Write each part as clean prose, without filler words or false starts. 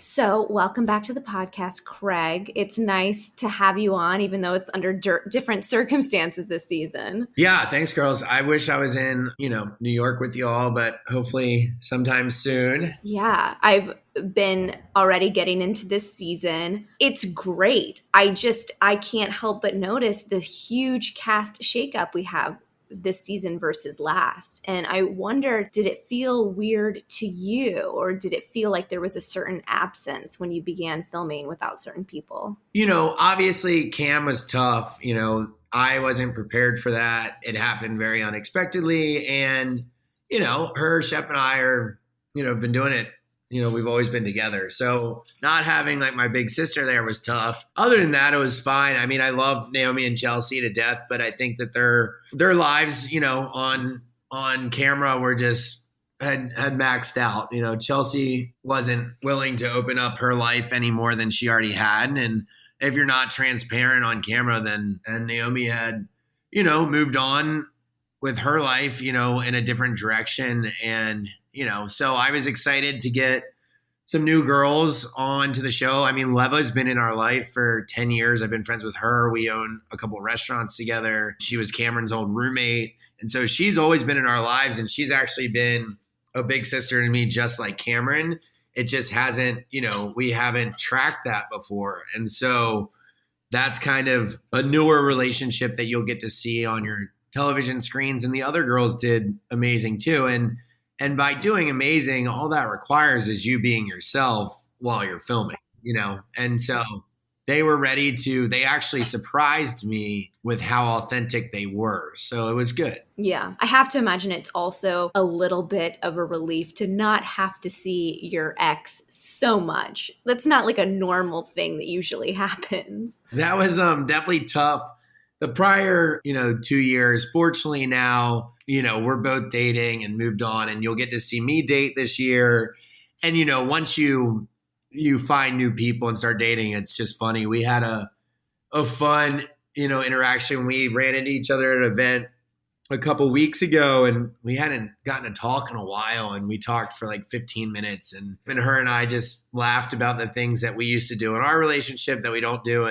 So, welcome back to the podcast, Craig. It's nice to have you on, even though it's under different circumstances this season. Yeah, thanks, girls. I wish I was in, New York with you all, but hopefully sometime soon. Yeah, I've been already getting into this season. It's great. I can't help but notice this huge cast shakeup we have this season versus last. And I wonder, did it feel weird to you, or did it feel like there was a certain absence when you began filming without certain people? Obviously Cam was tough. I wasn't prepared for that. It happened very unexpectedly. And, Shep and I are, been doing it. We've always been together. So not having like my big sister there was tough. Other than that, it was fine. I mean, I love Naomie and Chelsea to death, but I think that their lives, on camera were just had maxed out. Chelsea wasn't willing to open up her life any more than she already had. And if you're not transparent on camera, then Naomie had, moved on with her life, in a different direction. And, so I was excited to get some new girls onto the show. I mean, Leva's been in our life for 10 years. I've been friends with her. We own a couple of restaurants together. She was Cameron's old roommate. And so she's always been in our lives, and she's actually been a big sister to me, just like Cameron. It just hasn't, we haven't tracked that before. And so that's kind of a newer relationship that you'll get to see on your television screens. And the other girls did amazing too. And by doing amazing, all that requires is you being yourself while you're filming, And so they actually surprised me with how authentic they were. So it was good. Yeah. I have to imagine it's also a little bit of a relief to not have to see your ex so much. That's not like a normal thing that usually happens. That was definitely tough. The prior, 2 years, fortunately now, we're both dating and moved on, and you'll get to see me date this year. And, once you find new people and start dating, it's just funny. We had a fun, interaction when we ran into each other at an event a couple weeks ago, and we hadn't gotten to talk in a while, and we talked for like 15 minutes, and her and I just laughed about the things that we used to do in our relationship that we don't do,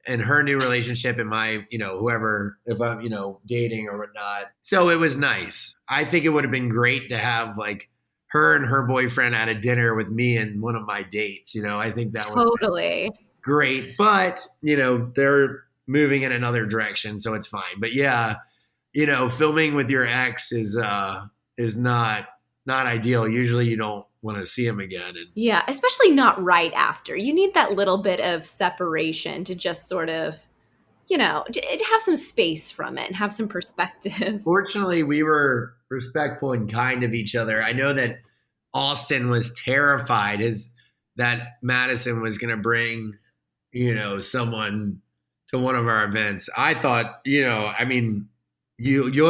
and her new relationship and my, whoever, if I'm, dating or whatnot. So it was nice. I think it would have been great to have like her and her boyfriend at a dinner with me and one of my dates. I think that would totally great, but they're moving in another direction, so it's fine. But yeah, filming with your ex is not ideal. Usually you don't want to see him again. And yeah, especially not right after. You need that little bit of separation to just sort of, have some space from it and have some perspective. Fortunately, we were respectful and kind of each other. I know that Austen was terrified that Madison was going to bring, someone to one of our events. I thought, you'll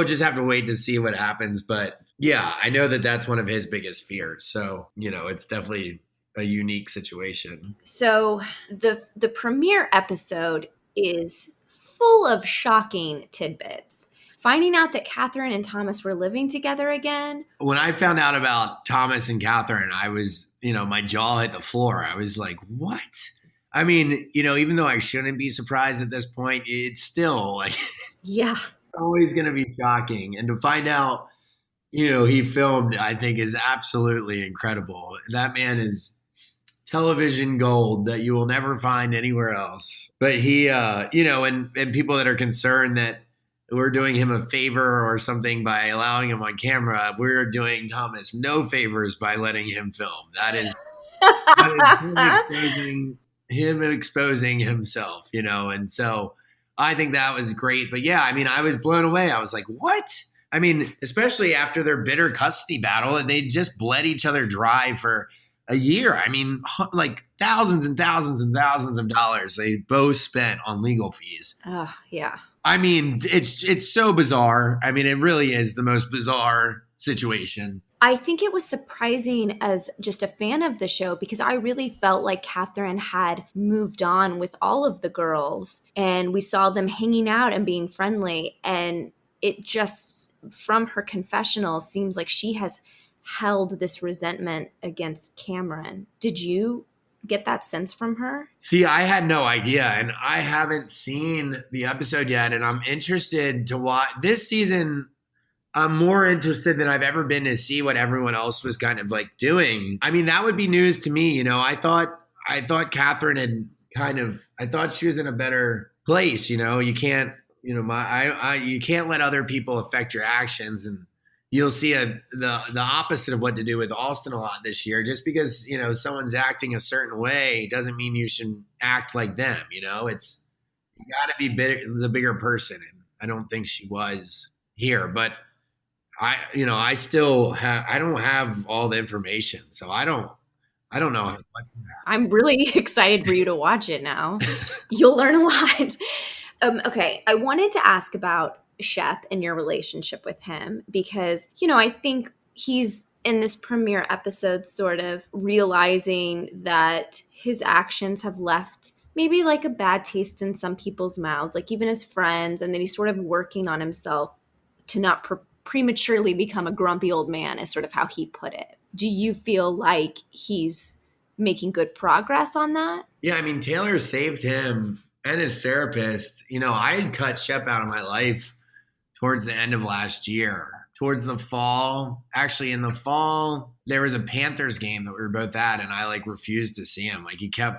just have to wait to see what happens. But yeah, I know that that's one of his biggest fears. So, it's definitely a unique situation. So the premiere episode is full of shocking tidbits. Finding out that Kathryn and Thomas were living together again. When I found out about Thomas and Kathryn, I was, my jaw hit the floor. I was like, what? I mean, even though I shouldn't be surprised at this point, it's still like, yeah, always going to be shocking. And to find out, he filmed, I think is absolutely incredible. That man is television gold that you will never find anywhere else. But he, and people that are concerned that we're doing him a favor or something by allowing him on camera, we're doing Thomas no favors by letting him film. That is him exposing himself, and so I think that was great. But yeah, I mean, I was blown away. I was like, what? I mean, especially after their bitter custody battle, and they just bled each other dry for a year. I mean, like thousands and thousands and thousands of dollars they both spent on legal fees. Oh, yeah. I mean, it's so bizarre. I mean, it really is the most bizarre situation. I think it was surprising as just a fan of the show because I really felt like Kathryn had moved on with all of the girls, and we saw them hanging out and being friendly. And it just, from her confessional, seems like she has held this resentment against Cameran. Did you get that sense from her? See, I had no idea, and I haven't seen the episode yet, and I'm interested to watch this season. I'm more interested than I've ever been to see what everyone else was kind of like doing. I mean, that would be news to me. I thought Kathryn had I thought she was in a better place. You can't, you can't let other people affect your actions, and you'll see the opposite of what to do with Austen a lot this year. Just because someone's acting a certain way doesn't mean you should act like them. You got to be the bigger person, and I don't think she was here, but. I still I don't have all the information, so I don't know how. I'm really excited for you to watch it now. You'll learn a lot. Okay, I wanted to ask about Shep and your relationship with him because, I think he's in this premiere episode sort of realizing that his actions have left maybe like a bad taste in some people's mouths, like even his friends, and then he's sort of working on himself to not prematurely become a grumpy old man is sort of how he put it. Do you feel like he's making good progress on that? Yeah, I mean, Taylor saved him and his therapist. I had cut Shep out of my life towards the end of last year. Towards the fall, actually in the fall, there was a Panthers game that we were both at, and I refused to see him.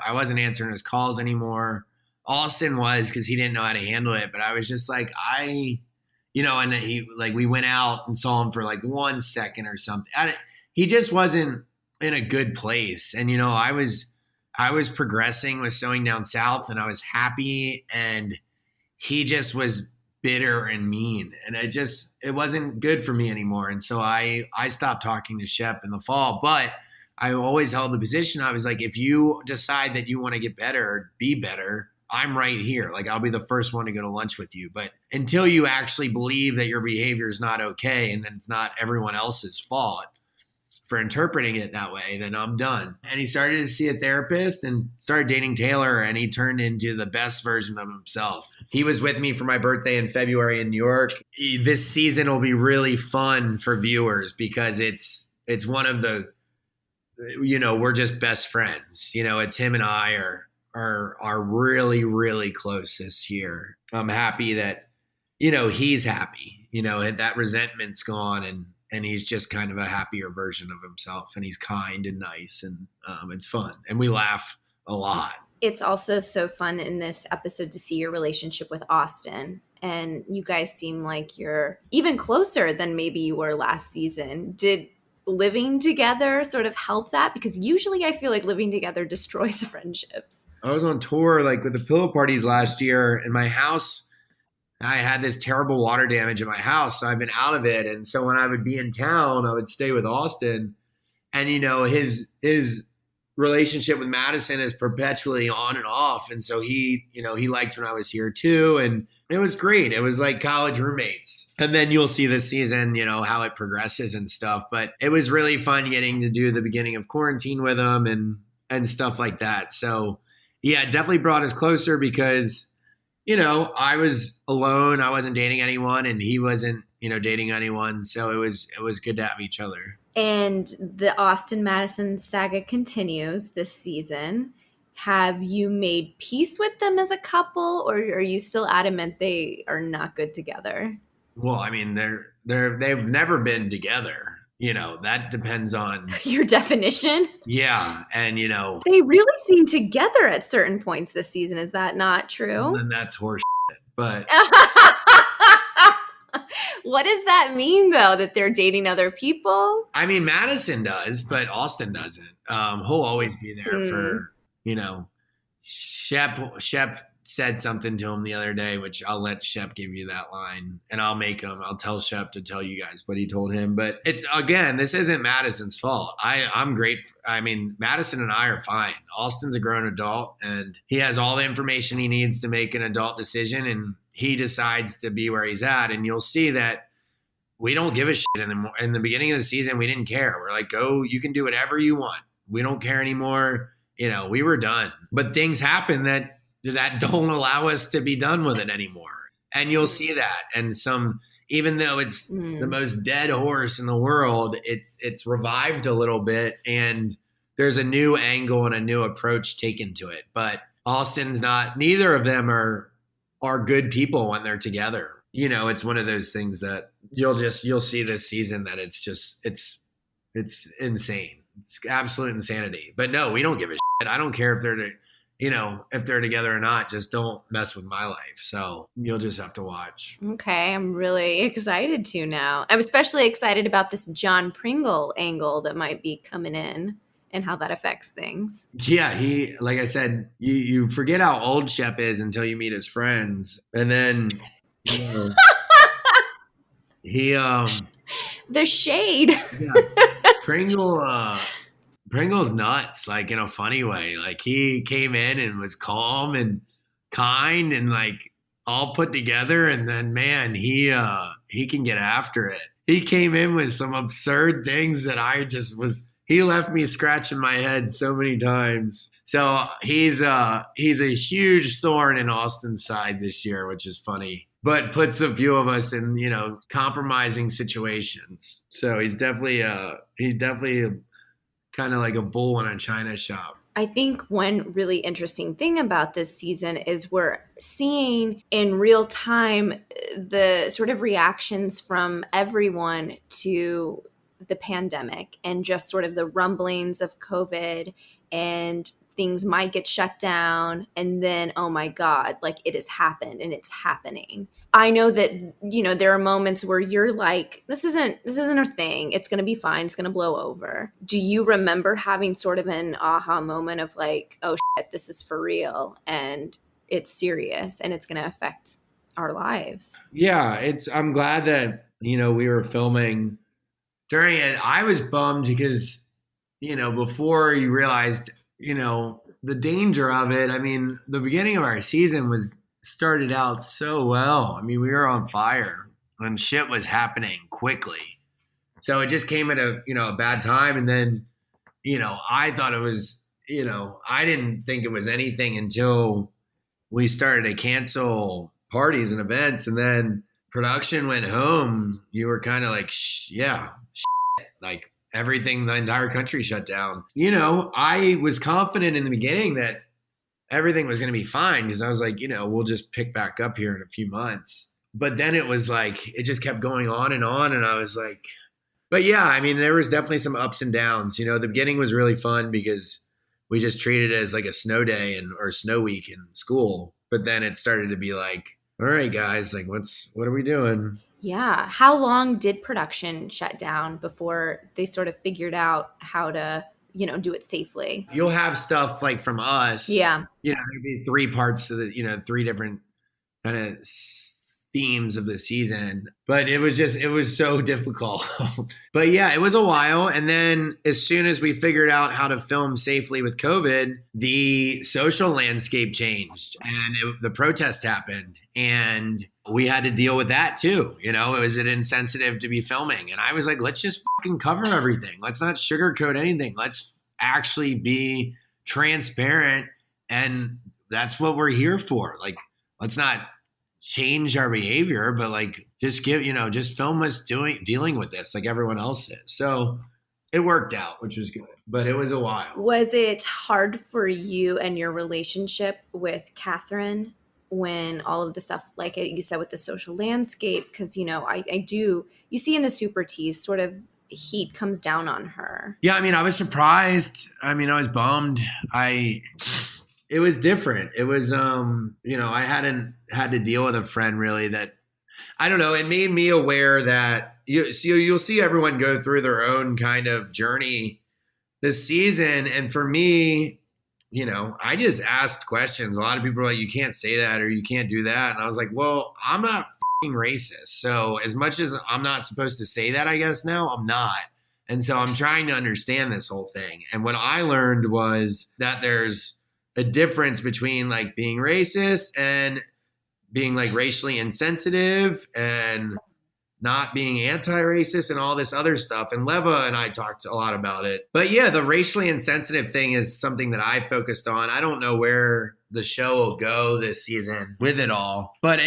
I wasn't answering his calls anymore. Austen was, because he didn't know how to handle it, but I was just like, and then we went out and saw him for 1 second or something. He just wasn't in a good place. And, I was progressing with Sewing Down South, and I was happy, and he just was bitter and mean. And it wasn't good for me anymore. And so I stopped talking to Shep in the fall, but I always held the position. I was like, if you decide that you want to get better or be better, I'm right here. I'll be the first one to go to lunch with you. But until you actually believe that your behavior is not okay and then it's not everyone else's fault for interpreting it that way, then I'm done. And he started to see a therapist and started dating Taylor, and he turned into the best version of himself. He was with me for my birthday in February in New York. This season will be really fun for viewers because it's one of the, we're just best friends. It's him and I are really, really close this year. I'm happy that, he's happy, that resentment's gone, and he's just kind of a happier version of himself, and he's kind and nice, and it's fun. And we laugh a lot. It's also so fun in this episode to see your relationship with Austen, and you guys seem like you're even closer than maybe you were last season. Did living together sort of help that? Because usually I feel like living together destroys friendships. I was on tour with the pillow parties last year in my house. I had this terrible water damage in my house, so I've been out of it. And so when I would be in town, I would stay with Austen. And, his relationship with Madison is perpetually on and off. And so he liked when I was here too. And it was great. It was like college roommates. And then you'll see this season, how it progresses and stuff. But it was really fun getting to do the beginning of quarantine with him and stuff like that. So yeah, it definitely brought us closer because, I was alone. I wasn't dating anyone, and he wasn't, dating anyone. So it was good to have each other. And the Austen Madison saga continues this season. Have you made peace with them as a couple, or are you still adamant they are not good together? Well, I mean, they've never been together. That depends on your definition. Yeah. And, they really seem together at certain points this season. Is that not true? And that's horse shit, but what does that mean, though, that they're dating other people? I mean, Madison does, but Austen doesn't. He'll always be there for, Shep said something to him the other day, which I'll let Shep give you that line, and I'll tell Shep to tell you guys what he told him. But this isn't Madison's fault. I'm great. Madison and I are fine. Austen's a grown adult, and he has all the information he needs to make an adult decision, and he decides to be where he's at. And you'll see that we don't give a shit in the beginning of the season. We didn't care. We're like, go, you can do whatever you want. We don't care anymore. We were done. But things happen that don't allow us to be done with it anymore. And you'll see that. And even though it's the most dead horse in the world, it's revived a little bit. And there's a new angle and a new approach taken to it. But Austen's not, neither of them are good people when they're together. You know, it's one of those things that you'll see this season that it's insane. It's absolute insanity. But no, we don't give a shit. I don't care if if they're together or not. Just don't mess with my life. So you'll just have to watch. Okay, I'm really excited to now. I'm especially excited about this John Pringle angle that might be coming in and how that affects things. Yeah, like I said, you forget how old Shep is until you meet his friends. And then he the shade. Yeah. Pringle's nuts, like in a funny way. Like he came in and was calm and kind and like all put together, and then man, he can get after it. He came in with some absurd things that he left me scratching my head so many times. So he's a huge thorn in Austen's side this year, which is funny, but puts a few of us in, compromising situations. So he's definitely kind of like a bull in a china shop. I think one really interesting thing about this season is we're seeing in real time the sort of reactions from everyone to the pandemic and just sort of the rumblings of COVID, and things might get shut down, and then, oh my God, like it has happened and it's happening. I know that, there are moments where you're like, this isn't a thing. It's going to be fine. It's going to blow over. Do you remember having sort of an aha moment of like, oh shit, this is for real and it's serious and it's going to affect our lives? Yeah, I'm glad that, we were filming during it. I was bummed because, before you realized, the danger of it. I mean, the beginning of our season started out so well. I mean, we were on fire and shit was happening quickly. So it just came at a bad time. And then, I thought it was, I didn't think it was anything until we started to cancel parties and events. And then production went home. You were kind of like, like everything, the entire country shut down. I was confident in the beginning that everything was going to be fine because I was like, we'll just pick back up here in a few months. But then it was like, it just kept going on. And I was like, but yeah, I mean, there was definitely some ups and downs. The beginning was really fun because we just treated it as like a snow day or snow week in school. But then it started to be like, all right, guys, like what are we doing? Yeah. How long did production shut down before they sort of figured out how to do it safely? You'll have stuff like from us. Yeah. There'd be 3 parts to the, 3 different kind of themes of the season, but it was so difficult. But yeah, it was a while. And then as soon as we figured out how to film safely with COVID, the social landscape changed and the protest happened and we had to deal with that too. It was an insensitive to be filming. And I was like, let's just fucking cover everything. Let's not sugarcoat anything. Let's actually be transparent. And that's what we're here for. Like, let's not change our behavior, but like just just film us dealing with this like everyone else is. So it worked out, which was good, but it was a while. Was it hard for you and your relationship with Kathryn when all of the stuff, like you said, with the social landscape? Because, you see in the Super Teas sort of heat comes down on her. Yeah. I mean, I was surprised. I mean, I was bummed. It was different. It was, I hadn't had to deal with a friend really that, I don't know, it made me aware that you'll see everyone go through their own kind of journey this season. And for me, I just asked questions. A lot of people were like, you can't say that or you can't do that. And I was like, well, I'm not fucking racist. So as much as I'm not supposed to say that, I guess now I'm not. And so I'm trying to understand this whole thing. And what I learned was that there's a difference between like being racist and being like racially insensitive and not being anti-racist and all this other stuff. And Leva and I talked a lot about it. But yeah, the racially insensitive thing is something that I focused on. I don't know where the show will go this season with it all, but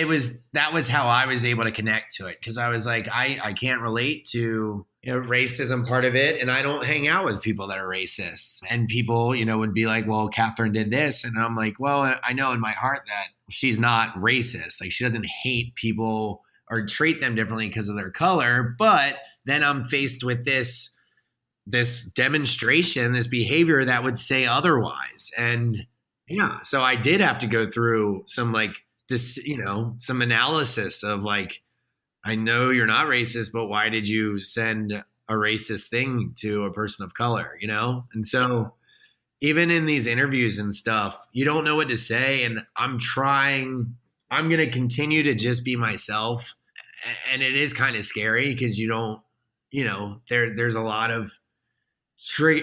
that was how I was able to connect to it. Cause I was like, I can't relate to racism part of it. And I don't hang out with people that are racist. And people, would be like, well, Kathryn did this. And I'm like, well, I know in my heart that she's not racist. Like she doesn't hate people or treat them differently because of their color. But then I'm faced with this demonstration, this behavior that would say otherwise. And yeah, so I did have to go through some some analysis of like, I know you're not racist, but why did you send a racist thing to a person of color, And so even in these interviews and stuff, you don't know what to say. And I'm going to continue to just be myself. And it is kind of scary because you don't, there's a lot of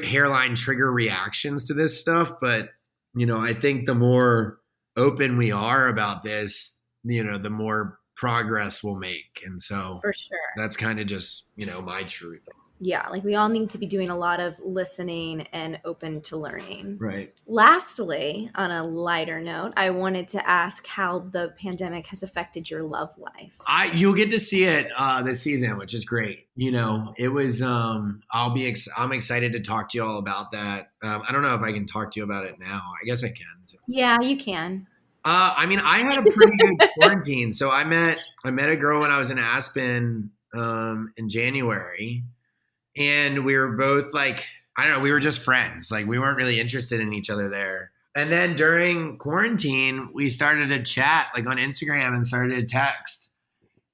hairline trigger reactions to this stuff. But, I think the more open we are about this, the more progress we'll make. And so For sure. that's kind of just, my truth. Yeah, like we all need to be doing a lot of listening and open to learning. Right. Lastly, on a lighter note, I wanted to ask how the pandemic has affected your love life. You'll get to see it this season, which is great. It was I'm excited to talk to you all about that. I don't know if I can talk to you about it now. I guess I can. Yeah, you can. I had a pretty good quarantine. So I met a girl when I was in Aspen in January. And we were both like, I don't know, we were just friends. Like we weren't really interested in each other there. And then during quarantine, we started to chat like on Instagram and started to text.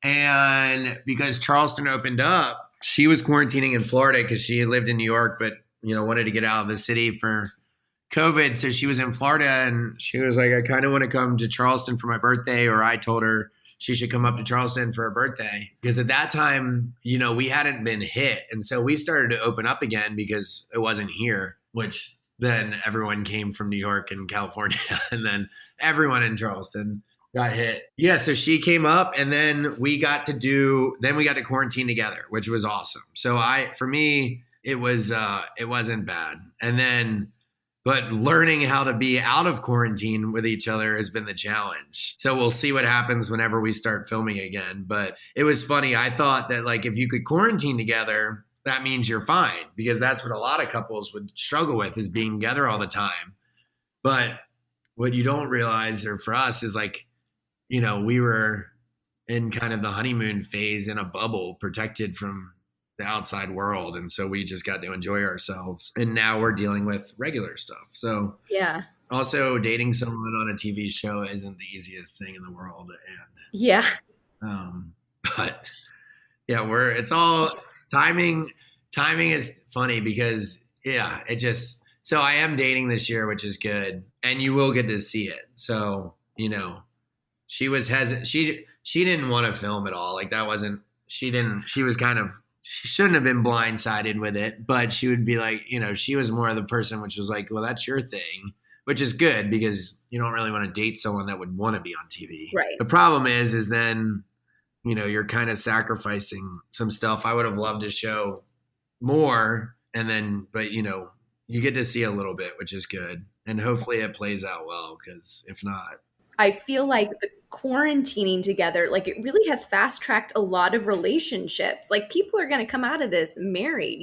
And because Charleston opened up, she was quarantining in Florida because she had lived in New York, but, wanted to get out of the city for COVID. So she was in Florida and she was like, I kind of want to come to Charleston for my birthday. Or I told her she should come up to Charleston for her birthday. Because at that time, we hadn't been hit. And so we started to open up again because it wasn't here, which then everyone came from New York and California. And then everyone in Charleston got hit. Yeah, so she came up and then we got to quarantine together, which was awesome. So for me, it wasn't bad. And then but learning how to be out of quarantine with each other has been the challenge. So we'll see what happens whenever we start filming again. But it was funny. I thought that like if you could quarantine together, that means you're fine, because that's what a lot of couples would struggle with, is being together all the time. But what you don't realize, or for us, is like, we were in kind of the honeymoon phase in a bubble, protected from the outside world, and so we just got to enjoy ourselves. And now we're dealing with regular stuff. So yeah, also dating someone on a TV show isn't the easiest thing in the world. And yeah, but yeah, it's all timing. Timing is funny because so I am dating this year, which is good, and you will get to see it. So she was hesitant. She didn't want to film at all. Like that wasn't. She didn't. She was kind of. She shouldn't have been blindsided with it, but she would be like, she was more of the person which was like, well, that's your thing, which is good because you don't really want to date someone that would want to be on TV. Right. The problem is then, you're kind of sacrificing some stuff. I would have loved to show more, and then, but you get to see a little bit, which is good. And hopefully it plays out well, because if not. I feel like the quarantining together, like it really has fast tracked a lot of relationships. Like people are going to come out of this married,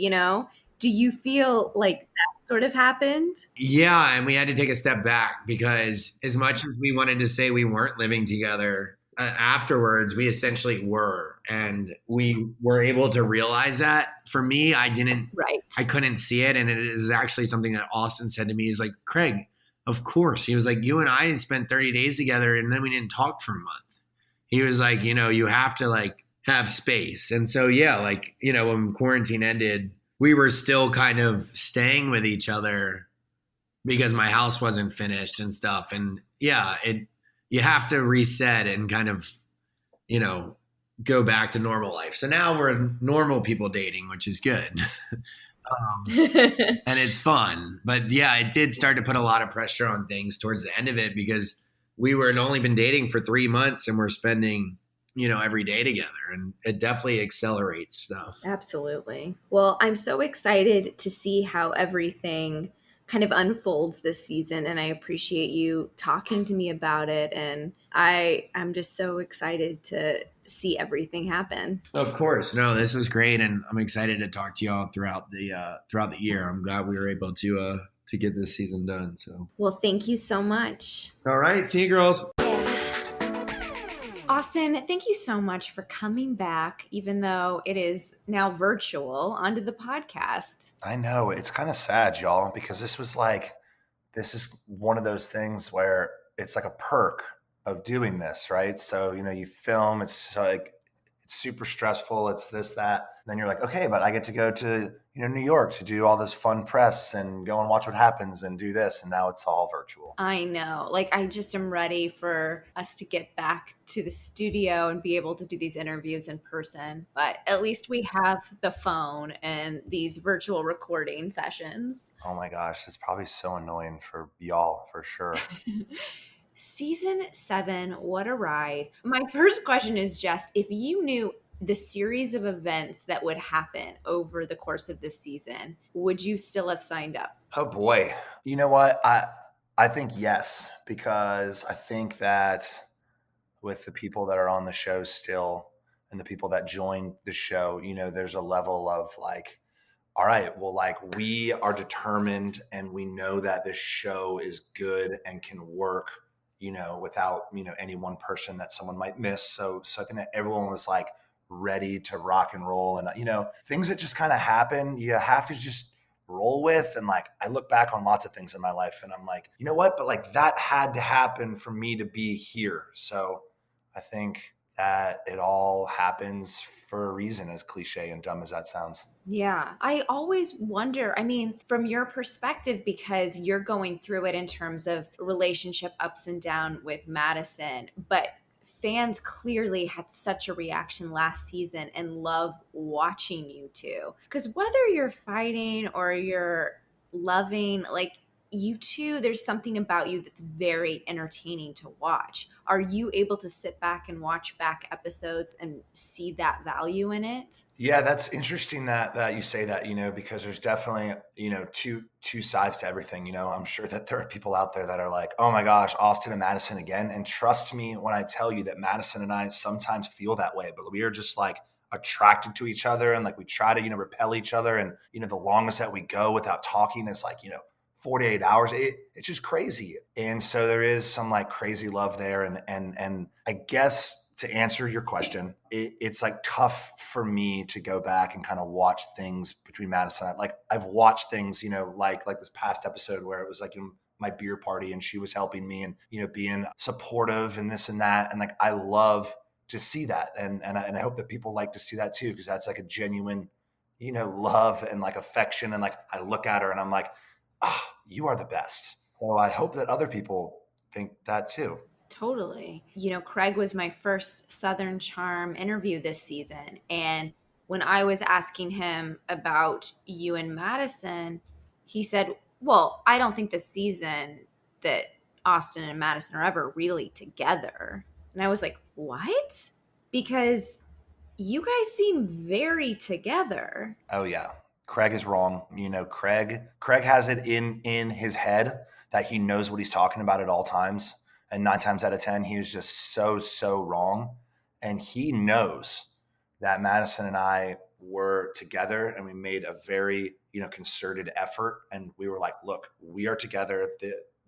Do you feel like that sort of happened? Yeah. And we had to take a step back, because as much as we wanted to say we weren't living together, afterwards, we essentially were. And we were able to realize that. For me, I couldn't see it. And it is actually something that Austen said to me, is like, Craig, of course. He was like, you and I spent 30 days together and then we didn't talk for a month. He was like, you have to like have space. And so, yeah, like, when quarantine ended, we were still kind of staying with each other because my house wasn't finished and stuff. And yeah, you have to reset and kind of, go back to normal life. So now we're normal people dating, which is good. And it's fun. But yeah, it did start to put a lot of pressure on things towards the end of it, because we were only been dating for 3 months and we're spending, every day together, and it definitely accelerates stuff. Absolutely. Well, I'm so excited to see how everything kind of unfolds this season, and I appreciate you talking to me about it. And I'm just so excited to see everything happen. Of course. No, this was great, and I'm excited to talk to y'all throughout the year. I'm glad we were able to get this season done. So, Well, thank you so much. all right, see you girls. Austen, thank you so much for coming back, even though it is now virtual, onto the podcast. I know. It's kind of sad, y'all, because this is one of those things where it's like a perk of doing this, right? So, you film, it's like, it's super stressful. It's this, that. And then you're like, okay, but I get to go to, New York to do all this fun press and go and watch what happens and do this. And now it's all virtual. I know. Like, I just am ready for us to get back to the studio and be able to do these interviews in person. But at least we have the phone and these virtual recording sessions. Oh my gosh, it's probably so annoying for y'all, for sure. Season 7, what a ride. My first question is just, if you knew the series of events that would happen over the course of this season, would you still have signed up? Oh boy. You know what? I think yes, because I think that with the people that are on the show still and the people that joined the show, there's a level of like, all right, well, like we are determined and we know that this show is good and can work, without, any one person that someone might miss. So I think that everyone was like ready to rock and roll, and, things that just kind of happen, you have to just roll with. And like, I look back on lots of things in my life and I'm like, you know what? But like that had to happen for me to be here. So I think that it all happens for a reason, as cliche and dumb as that sounds. Yeah, I always wonder, I mean, from your perspective, because you're going through it in terms of relationship ups and down with Madison, but fans clearly had such a reaction last season and love watching you two. Because whether you're fighting or you're loving, like, you two, there's something about you that's very entertaining to watch. Are you able to sit back and watch back episodes and see that value in it? Yeah, that's interesting that you say that, because there's definitely, two sides to everything. I'm sure that there are people out there that are like, oh my gosh, Austen and Madison again. And trust me when I tell you that Madison and I sometimes feel that way, but we are just like attracted to each other and like we try to, repel each other. And, the longest that we go without talking is like, 48 hours. It's just crazy. And so there is some like crazy love there. And I guess to answer your question, it's like tough for me to go back and kind of watch things between Madison. Like I've watched things, like this past episode where it was like my beer party and she was helping me and, being supportive and this and that. And like, I love to see that. And I hope that people like to see that too, because that's like a genuine, love and like affection. And like, I look at her and I'm like, you are the best. So I hope that other people think that too. Totally. Craig was my first Southern Charm interview this season. And when I was asking him about you and Madison, he said, well, I don't think this season that Austen and Madison are ever really together. And I was like, what? Because you guys seem very together. Oh, yeah. Craig is wrong. Craig has it in his head that he knows what he's talking about at all times. And 9 times out of 10, he is just so wrong. And he knows that Madison and I were together and we made a very, concerted effort. And we were like, look, we are together.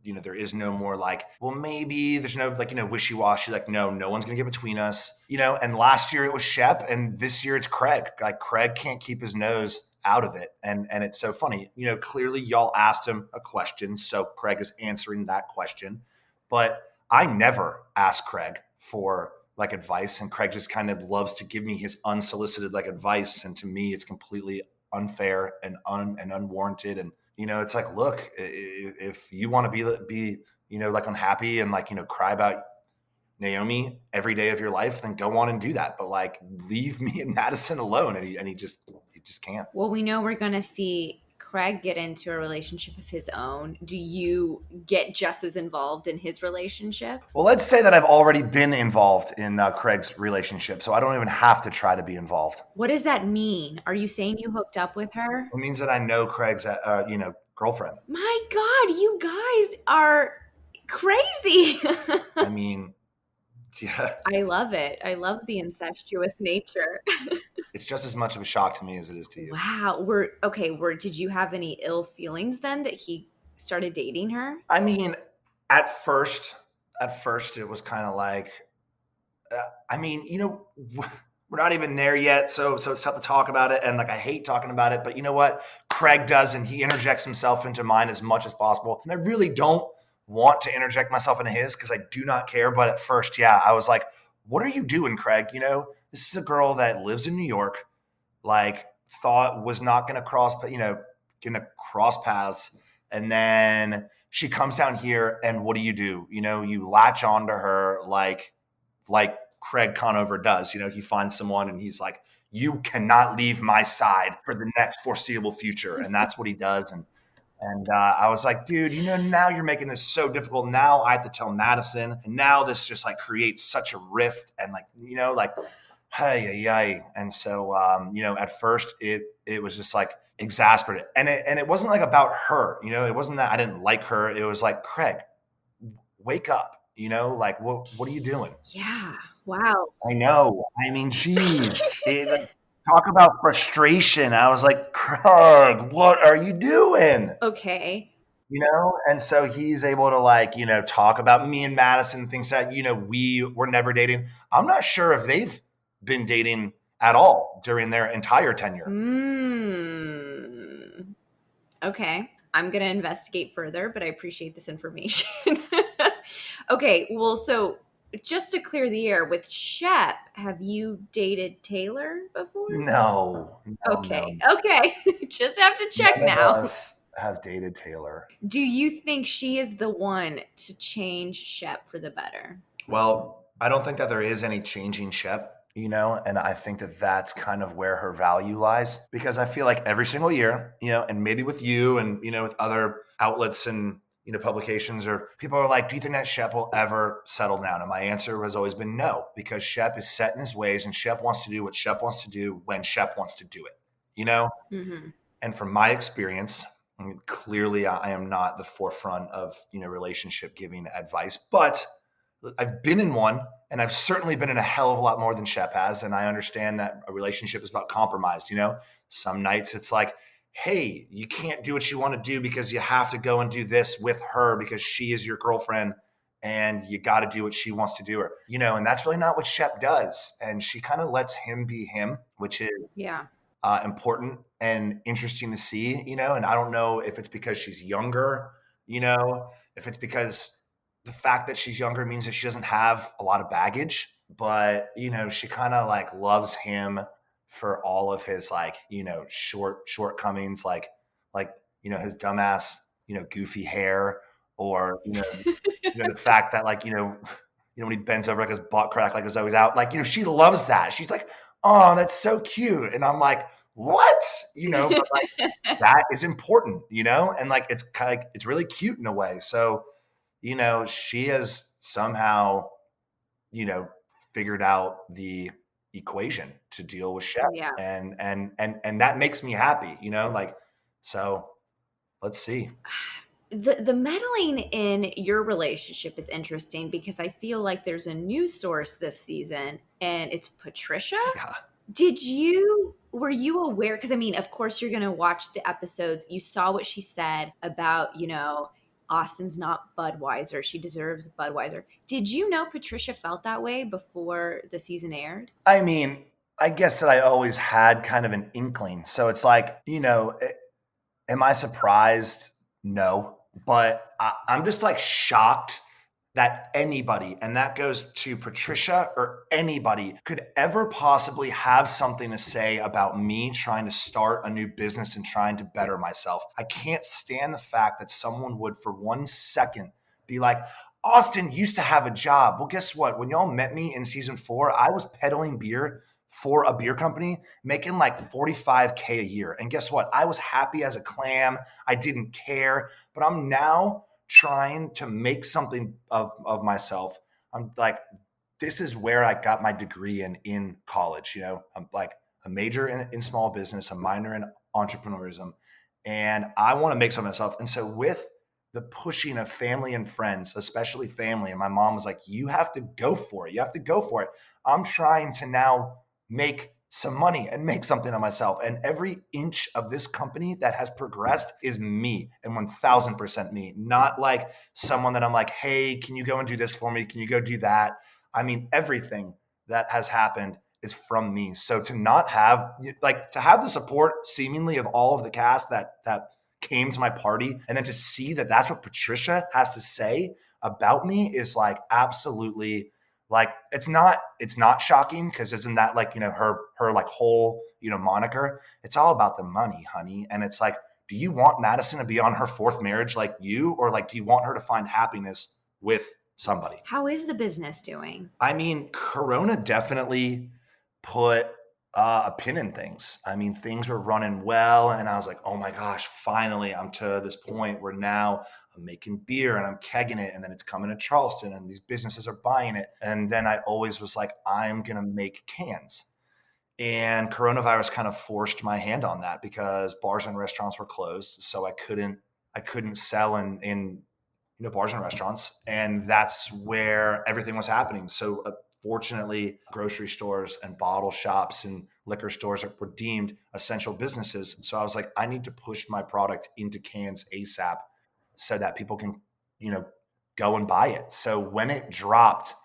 There is no more like, well, maybe there's no like, wishy-washy, like, no one's going to get between us, and last year it was Shep and this year it's Craig. Like Craig can't keep his nose out of it. And it's so funny, clearly y'all asked him a question. So Craig is answering that question, but I never ask Craig for like advice. And Craig just kind of loves to give me his unsolicited like advice. And to me, it's completely unfair and unwarranted. And, it's like, look, if you want to be, like unhappy and like, cry about Naomie every day of your life, then go on and do that. But like, leave me and Madison alone. And he just can't. Well, we know we're going to see Craig get into a relationship of his own. Do you get just as involved in his relationship? Well, let's say that I've already been involved in Craig's relationship, so I don't even have to try to be involved. What does that mean? Are you saying you hooked up with her? It means that I know Craig's, girlfriend. My God, you guys are crazy. I mean, Yeah. I love it. I love the incestuous nature. It's just as much of a shock to me as it is to you. Wow. Did you have any ill feelings then that he started dating her? I mean, at first it was kind of like, I mean, we're not even there yet, so it's tough to talk about it, and like I hate talking about it. But you know what, Craig does, and he interjects himself into mine as much as possible, and I really don't want to interject myself into his because I do not care. But at first, yeah, I was like, "What are you doing, Craig? This is a girl that lives in New York, like thought was not going to cross paths, and then she comes down here, and what do? You latch onto her like Craig Conover does. He finds someone and he's like, you cannot leave my side for the next foreseeable future. And that's what he does. And I was like, dude, now you're making this so difficult. Now I have to tell Madison. And now this just like creates such a rift and hey. And so, at first it was just like exasperated. And it wasn't like about her, it wasn't that I didn't like her. It was like, Craig, wake up. What are you doing? Yeah. Wow. I know. I mean, geez. Talk about frustration. I was like, Craig, what are you doing? Okay. And so he's able to talk about me and Madison, things that, we were never dating. I'm not sure if they've been dating at all during their entire tenure. Okay. I'm going to investigate further, but I appreciate this information. Okay. Well, so just to clear the air with Shep, have you dated Taylor before? No. Okay. Okay. Just have to check None now. of us have dated Taylor. Do you think she is the one to change Shep for the better? Well, I don't think that there is any changing Shep, and I think that that's kind of where her value lies, because I feel like every single year, and maybe with you and, with other outlets and, publications, or people are like, do you think that Shep will ever settle down? And my answer has always been no, because Shep is set in his ways and Shep wants to do what Shep wants to do when Shep wants to do it, Mm-hmm. And from my experience, I mean, clearly I am not the forefront of, relationship giving advice, but I've been in one, and I've certainly been in a hell of a lot more than Shep has. And I understand that a relationship is about compromise. Some nights it's like, hey, you can't do what you want to do because you have to go and do this with her because she is your girlfriend and you got to do what she wants to do. And that's really not what Shep does. And she kind of lets him be him, which is important and interesting to see, and I don't know if it's because she's younger, if it's because the fact that she's younger means that she doesn't have a lot of baggage, but, she kind of loves him for all of his shortcomings, his dumbass, goofy hair, or, the fact that when he bends over, his butt crack, his always out, she loves that. She's like, oh, that's so cute. And I'm like, what? But that is important, and it's kind of, it's really cute in a way. So, she has somehow, figured out the equation to deal with Shep. Yeah. And that makes me happy, so let's see. The meddling in your relationship is interesting because I feel like there's a news source this season and it's Patricia. Yeah. Were you aware? Because I mean, of course you're going to watch the episodes. You saw what she said about, Austen's not Budweiser. She deserves Budweiser. Did you know Patricia felt that way before the season aired? I mean, I guess that I always had kind of an inkling. So it's like, am I surprised? No. But I'm just shocked that anybody, and that goes to Patricia or anybody, could ever possibly have something to say about me trying to start a new business and trying to better myself. I can't stand the fact that someone would for 1 second be like, Austen used to have a job. Well, guess what? When y'all met me in season 4, I was peddling beer for a beer company, making $45K a year. And guess what? I was happy as a clam. I didn't care, but I'm now trying to make something of myself. I'm like, this is where I got my degree in college. I'm a major in small business, a minor in entrepreneurism, and I want to make something of myself. And so with the pushing of family and friends, especially family. And my mom was like, you have to go for it. You have to go for it. I'm trying to now make some money and make something of myself. And every inch of this company that has progressed is me and 1000% me, not like someone that I'm like, hey, can you go and do this for me? Can you go do that? I mean, everything that has happened is from me. So to not have to have the support seemingly of all of the cast that came to my party, and then to see that that's what Patricia has to say about me is like absolutely like it's not shocking, because isn't that like her like whole moniker? It's all about the money, honey. And it's like, do you want Madison to be on her fourth marriage like you, or like do you want her to find happiness with somebody? How is the business doing? I mean, Corona definitely put a pin in things. I mean, things were running well, and I was like, oh my gosh, finally I'm to this point where now I'm making beer and I'm kegging it, and then it's coming to Charleston and these businesses are buying it. And then I always was like, I'm going to make cans. And coronavirus kind of forced my hand on that, because bars and restaurants were closed. So I couldn't sell in bars and restaurants. And that's where everything was happening. So fortunately, grocery stores and bottle shops and liquor stores were deemed essential businesses. So I was like, I need to push my product into cans ASAP so that people can, go and buy it. So when it dropped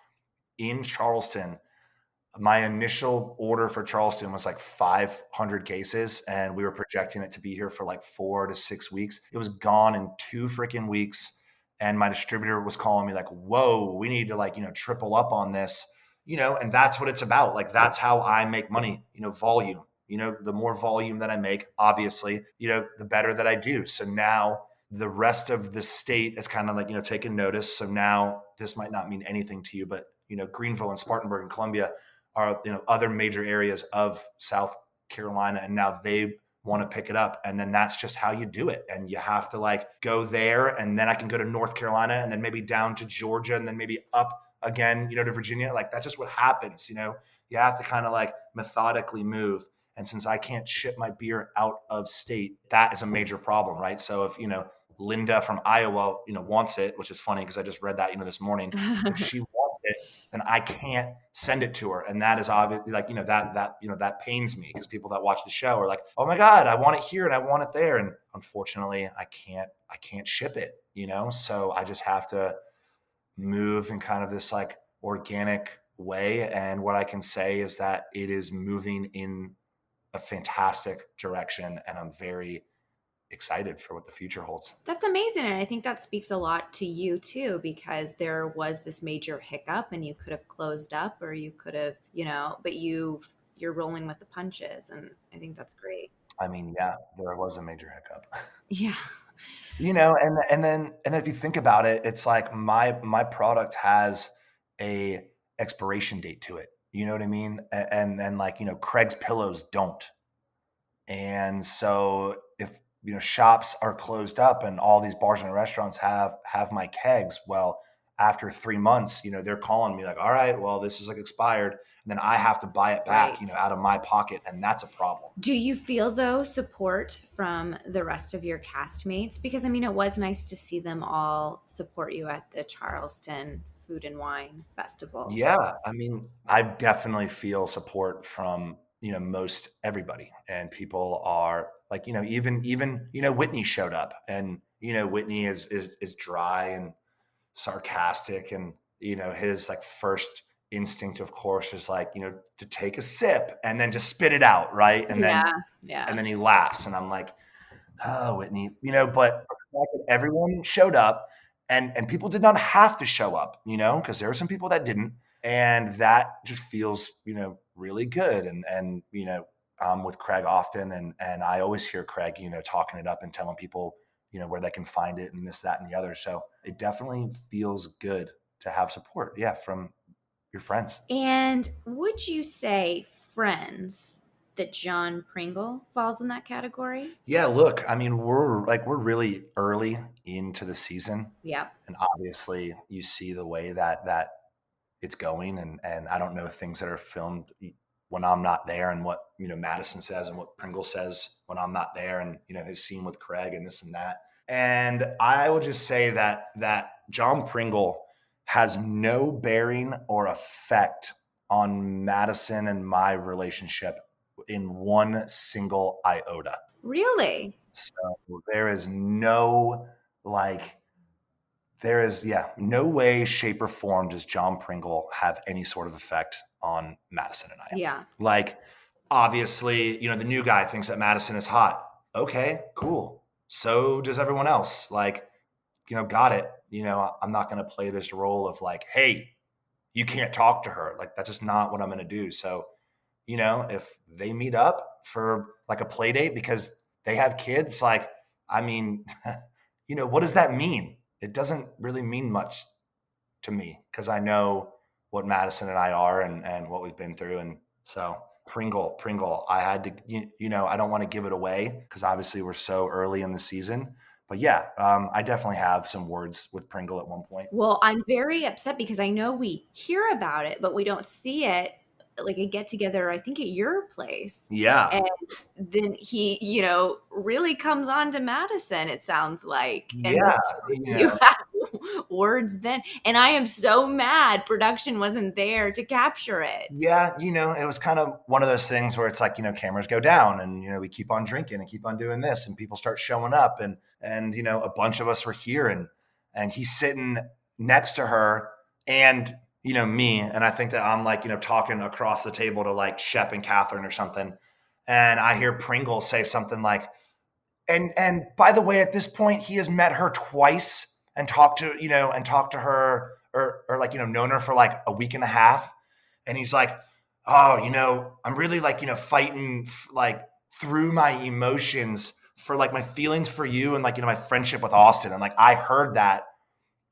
in Charleston, my initial order for Charleston was like 500 cases, and we were projecting it to be here for like 4 to 6 weeks. It was gone in 2 freaking weeks. And my distributor was calling me like, whoa, we need to triple up on this, and that's what it's about. Like, that's how I make money, volume, the more volume that I make, obviously, the better that I do. So now the rest of the state is kind of like, taking notice. So now this might not mean anything to you, but, Greenville and Spartanburg and Columbia are, other major areas of South Carolina. And now they want to pick it up. And then that's just how you do it. And you have to go there, and then I can go to North Carolina, and then maybe down to Georgia, and then maybe up again, to Virginia. Like, that's just what happens. You have to kind of methodically move. And since I can't ship my beer out of state, that is a major problem, right? So if, Linda from Iowa, wants it, which is funny because I just read that, this morning, if she wants it, then I can't send it to her. And that is obviously that pains me, because people that watch the show are like, oh my God, I want it here and I want it there. And unfortunately I can't ship it, so I just have to move in kind of this organic way. And what I can say is that it is moving in a fantastic direction, and I'm very excited for what the future holds. That's amazing. And I think that speaks a lot to you too, because there was this major hiccup and you could have closed up, or you could have, but you're rolling with the punches. And I think that's great. I mean, yeah, there was a major hiccup. Yeah. And then if you think about it, it's like my product has a expiration date to it. You know what I mean? And Craig's pillows don't. And so if shops are closed up and all these bars and restaurants have my kegs, well, after 3 months, they're calling me like, all right, well, this is expired. And then I have to buy it back, Right. out of my pocket. And that's a problem. Do you feel, though, support from the rest of your castmates? Because, I mean, it was nice to see them all support you at the Charleston Food and Wine Festival. Yeah. I mean, I definitely feel support from, most everybody. And people are even Whitney showed up, and, Whitney is dry and sarcastic, and, his first instinct, of course, is to take a sip and then just spit it out, right? And then and then he laughs, and I'm like, oh, Whitney, but the fact that everyone showed up, and people did not have to show up, because there were some people that didn't, and that just feels, really good. And I'm with Craig often, and I always hear Craig, talking it up and telling people, where they can find it and this, that, and the other. So it definitely feels good to have support, yeah, from your friends. And would you say, friends, that John Pringle falls in that category? Yeah, look, I mean, we're really early into the season. Yeah. And obviously you see the way that it's going, and I don't know things that are filmed when I'm not there, and what, Madison says and what Pringle says when I'm not there, and, his scene with Craig and this and that. And I will just say that John Pringle has no bearing or effect on Madison and my relationship in one single iota. Really? So there is no like there is no way, shape, or form does John Pringle have any sort of effect on Madison and I. Yeah. Like, obviously, the new guy thinks that Madison is hot. Okay, cool. So does everyone else. Like, got it. I'm not going to play this role of like, hey, you can't talk to her. Like, that's just not what I'm going to do. So, if they meet up for like a play date because they have kids, like, I mean, what does that mean? It doesn't really mean much to me because I know what Madison and I are and what we've been through. And so Pringle, I had to, I don't want to give it away because obviously we're so early in the season. But yeah, I definitely have some words with Pringle at one point. Well, I'm very upset because I know we hear about it, but we don't see it like a get together, I think at your place. Yeah. And then he, really comes on to Madison, it sounds like. And Yeah. you have words then. And I am so mad production wasn't there to capture it. Yeah, it was kind of one of those things where it's like, cameras go down and, we keep on drinking and keep on doing this and people start showing up and a bunch of us were here and he's sitting next to her and, me. And I think that I'm like, talking across the table to like Shep and Kathryn or something. And I hear Pringle say something like, and by the way, at this point, he has met her twice and talked to her or like, known her for like a week and a half. And he's like, oh, I'm really like, fighting like through my emotions for like my feelings for you and like, my friendship with Austen. And like, I heard that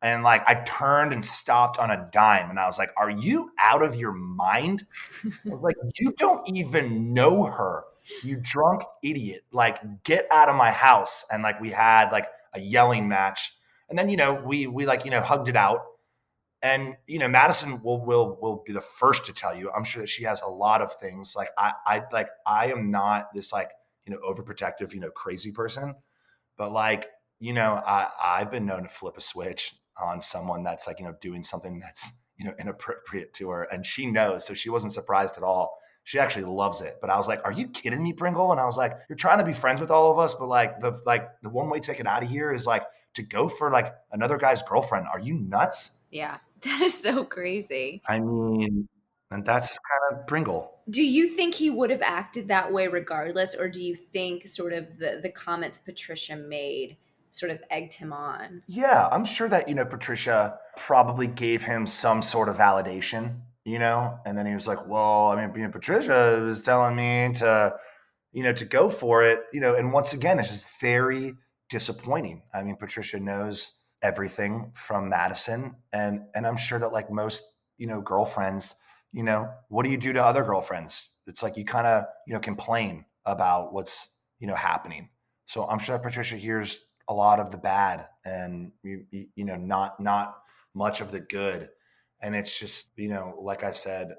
and like, I turned and stopped on a dime and I was like, are you out of your mind? I was like, you don't even know her, you drunk idiot. Like, get out of my house. And like, we had like a yelling match. And then, we like, hugged it out. And Madison will be the first to tell you. I'm sure that she has a lot of things. Like I am not this like overprotective crazy person, but like I've been known to flip a switch on someone that's like doing something that's inappropriate to her, and she knows, so she wasn't surprised at all. She actually loves it. But I was like, "Are you kidding me, Pringle?" And I was like, "You're trying to be friends with all of us, but like the one way ticket out of here is like to go for like another guy's girlfriend. Are you nuts?" Yeah, that is so crazy. I mean, and that's kind of Pringle. Do you think he would have acted that way regardless, or do you think sort of the comments Patricia made sort of egged him on? Yeah, I'm sure that, Patricia probably gave him some sort of validation, and then he was like, well, I mean, Patricia was telling me to go for it, and once again, it's just very disappointing. I mean, Patricia knows everything from Madison, and I'm sure that like most, girlfriends, what do you do to other girlfriends? It's like you kind of, complain about what's, happening. So I'm sure that Patricia hears a lot of the bad and not much of the good. And it's just, like I said,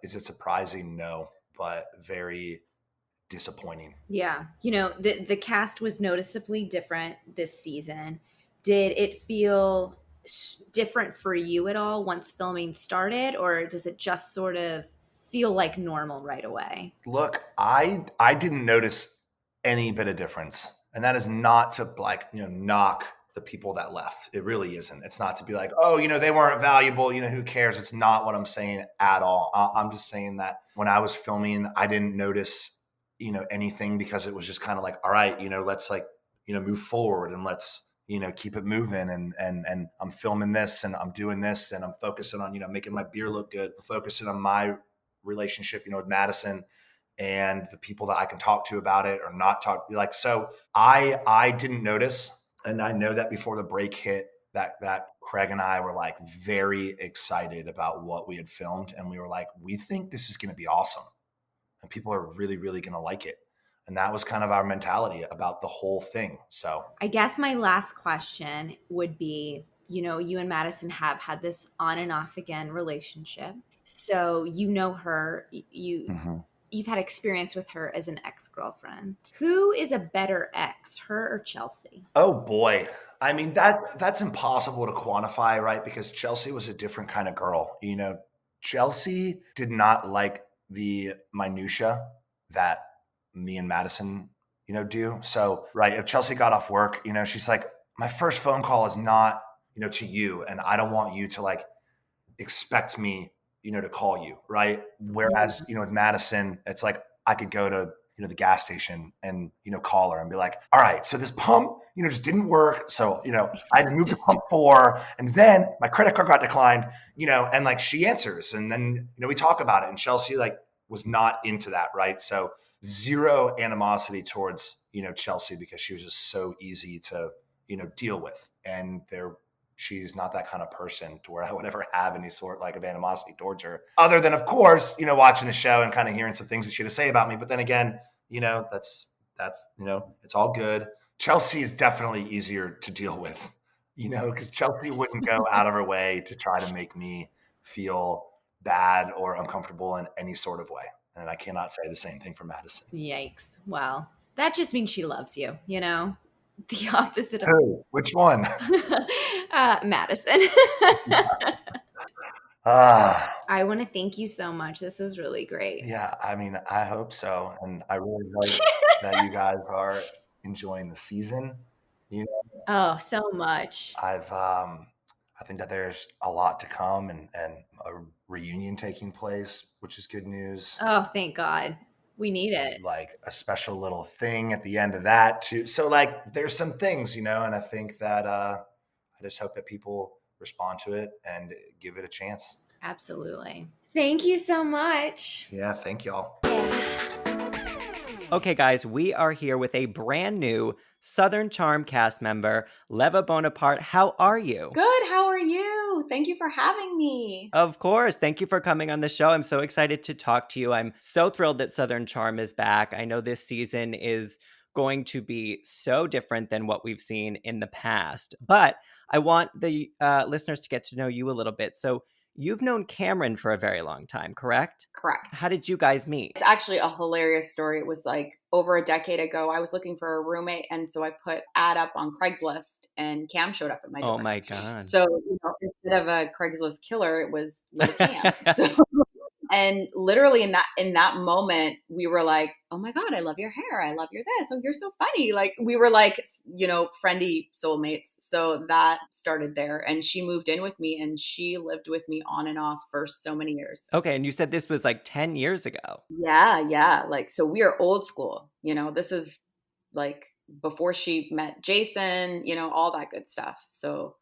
is it surprising? No, but very disappointing. Yeah. The cast was noticeably different this season. Did it feel different for you at all once filming started, or does it just sort of feel like normal right away? Look, I didn't notice any bit of difference. And that is not to like, knock the people that left. It really isn't. It's not to be like, oh, they weren't valuable. Who cares? It's not what I'm saying at all. I'm just saying that when I was filming, I didn't notice, anything because it was just kind of like, all right, let's like, move forward and let's, keep it moving. And I'm filming this and I'm doing this and I'm focusing on, making my beer look good, focusing on my relationship, with Madison and the people that I can talk to about it or not talk. Like, so I didn't notice. And I know that before the break hit that Craig and I were like very excited about what we had filmed. And we were like, we think this is going to be awesome. And people are really, really going to like it. And that was kind of our mentality about the whole thing. So I guess my last question would be, you and Madison have had this on and off again relationship. So her, you've had experience with her as an ex-girlfriend. Who is a better ex, her or Chelsea? Oh boy. I mean, that's impossible to quantify, right? Because Chelsea was a different kind of girl. Chelsea did not like the minutia that me and Madison, do. So, right, if Chelsea got off work, she's like, my first phone call is not, to you, and I don't want you to like expect me, to call you, right? Whereas, with Madison, it's like I could go to, the gas station and, call her and be like, all right, so this pump, just didn't work. So, I had to move to pump 4, and then my credit card got declined, and like she answers, and then, we talk about it, and Chelsea like was not into that, right? So zero animosity towards, Chelsea, because she was just so easy to, deal with. And she's not that kind of person to where I would ever have any sort like of animosity towards her, other than, of course, watching the show and kind of hearing some things that she had to say about me. But then again, that's it's all good. Chelsea is definitely easier to deal with, because Chelsea wouldn't go out of her way to try to make me feel bad or uncomfortable in any sort of way. And I cannot say the same thing for Madison. Yikes. Well, that just means she loves you, The opposite of Who? Which one? Madison. Ah. I want to thank you so much. This was really great. Yeah, I mean, I hope so. And I really hope that you guys are enjoying the season. Oh, so much. I think that there's a lot to come, and a reunion taking place, which is good news. Oh, thank God. We need it. Like a special little thing at the end of that too. So like there's some things, and I think that I just hope that people respond to it and give it a chance. Absolutely. Thank you so much. Yeah, thank y'all. Okay, guys, we are here with a brand new Southern Charm cast member, Leva Bonaparte. How are you? Good. How are you? Thank you for having me. Of course. Thank you for coming on the show. I'm so excited to talk to you. I'm so thrilled that Southern Charm is back. I know this season is going to be so different than what we've seen in the past, but I want the listeners to get to know you a little bit. So you've known Cameran for a very long time, correct? Correct. How did you guys meet? It's actually a hilarious story. It was like over a decade ago. I was looking for a roommate, and so I put ad up on Craigslist, and Cam showed up at my door. Oh my God. So instead of a Craigslist killer, it was little Cam. And literally in that moment, we were like, oh my God, I love your hair. I love your this. Oh, you're so funny. Like we were like, friendly soulmates. So that started there. And she moved in with me, and she lived with me on and off for so many years. Okay. And you said this was like 10 years ago. Yeah. Like, so we are old school. This is like before she met Jason, all that good stuff. So.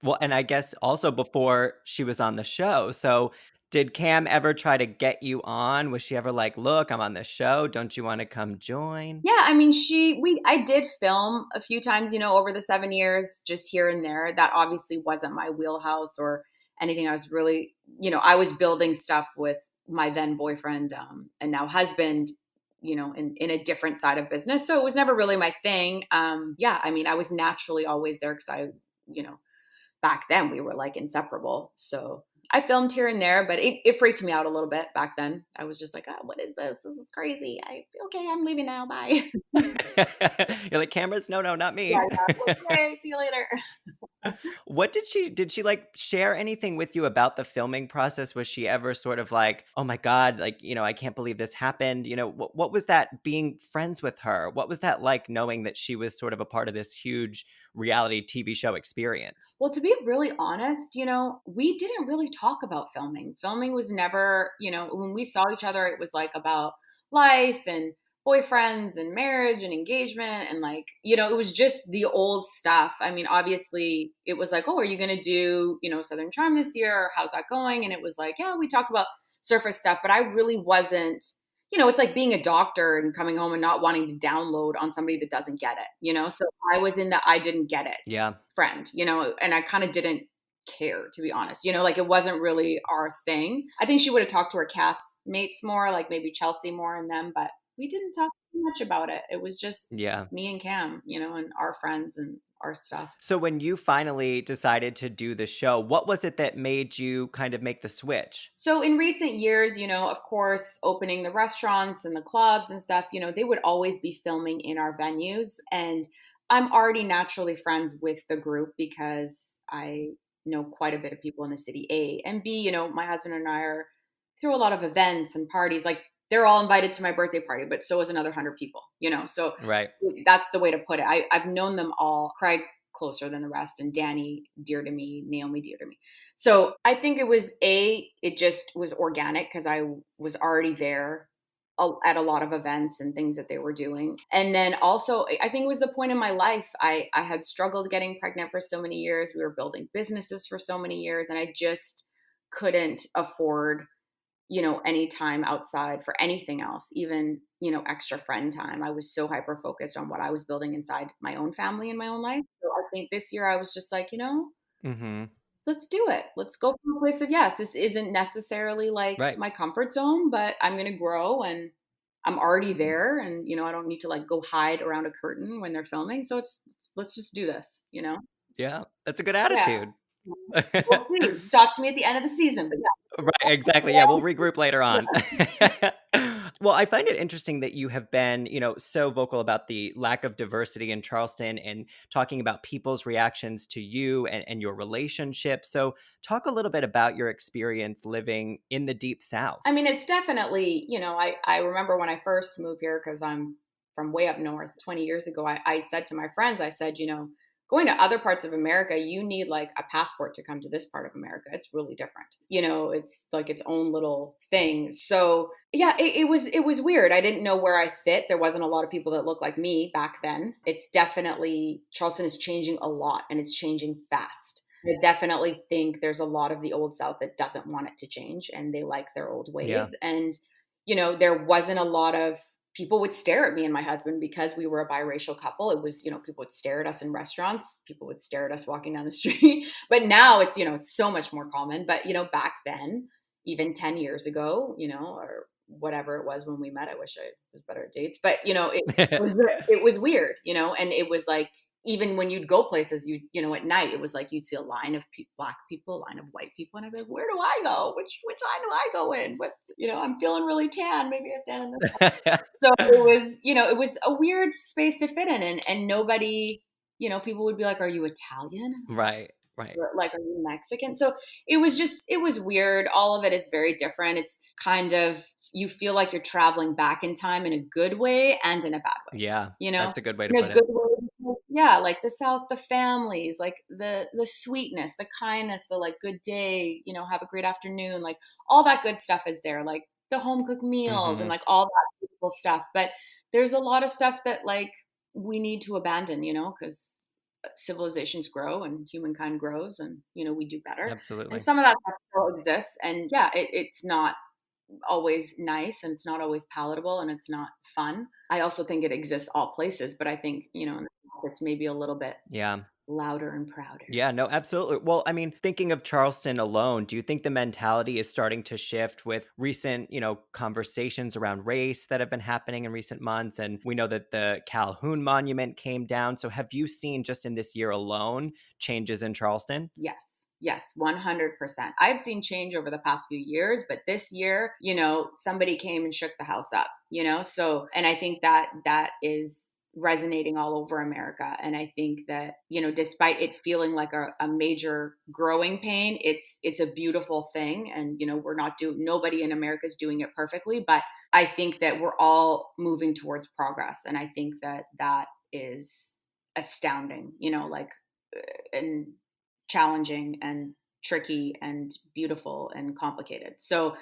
Well, and I guess also before she was on the show. So did Cam ever try to get you on? Was she ever like, look, I'm on the show. Don't you want to come join? Yeah, I mean, I did film a few times, over the 7 years, just here and there. That obviously wasn't my wheelhouse or anything. I was really, I was building stuff with my then boyfriend and now husband, in a different side of business. So it was never really my thing. Yeah, I mean, I was naturally always there because I, back then we were like inseparable. So I filmed here and there, but it freaked me out a little bit back then. I was just like, oh, what is this? This is crazy. Okay, I'm leaving now. Bye. You're like, cameras? No, not me. Yeah. Okay, see you later. What did she like share anything with you about the filming process? Was she ever sort of like, oh my God, like, I can't believe this happened. What was that being friends with her? What was that like knowing that she was sort of a part of this huge reality TV show experience? Well, to be really honest, we didn't really talk about filming. Filming was never, when we saw each other, it was like about life and boyfriends and marriage and engagement. And like, it was just the old stuff. I mean, obviously it was like, oh, are you going to do, Southern Charm this year? Or how's that going? And it was like, yeah, we talk about surface stuff, but I really wasn't, it's like being a doctor and coming home and not wanting to download on somebody that doesn't get it, So I was in the I didn't get it friend, and I kind of didn't care, to be honest. Like it wasn't really our thing. I think she would have talked to her castmates more, like maybe Chelsea more and them, but we didn't talk too much about it. It was just me and Cam, and our friends, and our stuff. So when you finally decided to do the show, what was it that made you kind of make the switch? So in recent years, of course, opening the restaurants and the clubs and stuff, they would always be filming in our venues. And I'm already naturally friends with the group because I know quite a bit of people in the city, A. And B, my husband and I are through a lot of events and parties. Like they're all invited to my birthday party, but so is another 100 people, So Right. that's the way to put it. I've known them all. Craig closer than the rest, and Danny dear to me, Naomie dear to me. So I think it just was organic because I was already there at a lot of events and things that they were doing. And then also, I think it was the point in my life. I had struggled getting pregnant for so many years. We were building businesses for so many years, and I just couldn't afford any time outside for anything else, even, extra friend time. I was so hyper focused on what I was building inside my own family and my own life. So I think this year I was just like, Mm-hmm. let's do it. Let's go from a place of, yes, this isn't necessarily like Right. my comfort zone, but I'm going to grow and I'm already there. And, I don't need to like go hide around a curtain when they're filming. So let's just do this, Yeah, that's a good Yeah. attitude. Well, please talk to me at the end of the season. But Right, exactly. Yeah, we'll regroup later on. Well, I find it interesting that you have been, so vocal about the lack of diversity in Charleston and talking about people's reactions to you and your relationship. So, talk a little bit about your experience living in the Deep South. I mean, it's definitely, I remember when I first moved here, because I'm from way up north 20 years ago, I said to my friends, I said, going to other parts of America, you need like a passport to come to this part of America. It's really different. It's like its own little thing. So yeah, it was weird. I didn't know where I fit. There wasn't a lot of people that looked like me back then. It's definitely, Charleston is changing a lot and it's changing fast. I definitely think there's a lot of the old South that doesn't want it to change and they like their old ways. Yeah. And, there wasn't a lot of people would stare at me and my husband because we were a biracial couple. It was, people would stare at us in restaurants. People would stare at us walking down the street. But now it's, it's so much more common. But, back then, even 10 years ago, or whatever it was when we met, I wish I was better at dates, but it was weird, and it was like, even when you'd go places, at night, it was like you'd see a line of black people, a line of white people, and I'd be like, where do I go? Which line do I go in? What, I'm feeling really tan. Maybe I stand in this. So it was a weird space to fit in, and nobody, people would be like, are you Italian? Right. Or, like, are you Mexican? So it was weird. All of it is very different. It's kind of, you feel like you're traveling back in time in a good way and in a bad way. Yeah. That's a good way to in put a good it. way, yeah, like the South, the families, like the sweetness, the kindness, the like good day, have a great afternoon, like all that good stuff is there, like the home cooked meals and like all that beautiful stuff. But there's a lot of stuff that like we need to abandon, because civilizations grow and humankind grows and, we do better. Absolutely. And some of that stuff still exists. And yeah, it's not always nice and it's not always palatable and it's not fun. I also think it exists all places, but I think, it's maybe a little bit louder and prouder. Yeah, no, absolutely. Well, I mean, thinking of Charleston alone, do you think the mentality is starting to shift with recent, conversations around race that have been happening in recent months? And we know that the Calhoun Monument came down. So have you seen just in this year alone changes in Charleston? Yes, 100%. I've seen change over the past few years, but this year, somebody came and shook the house up, so, and I think that is resonating all over America. And I think that, despite it feeling like a major growing pain, it's a beautiful thing. And, nobody in America is doing it perfectly, but I think that we're all moving towards progress. And I think that is astounding, and challenging and tricky and beautiful and complicated. So,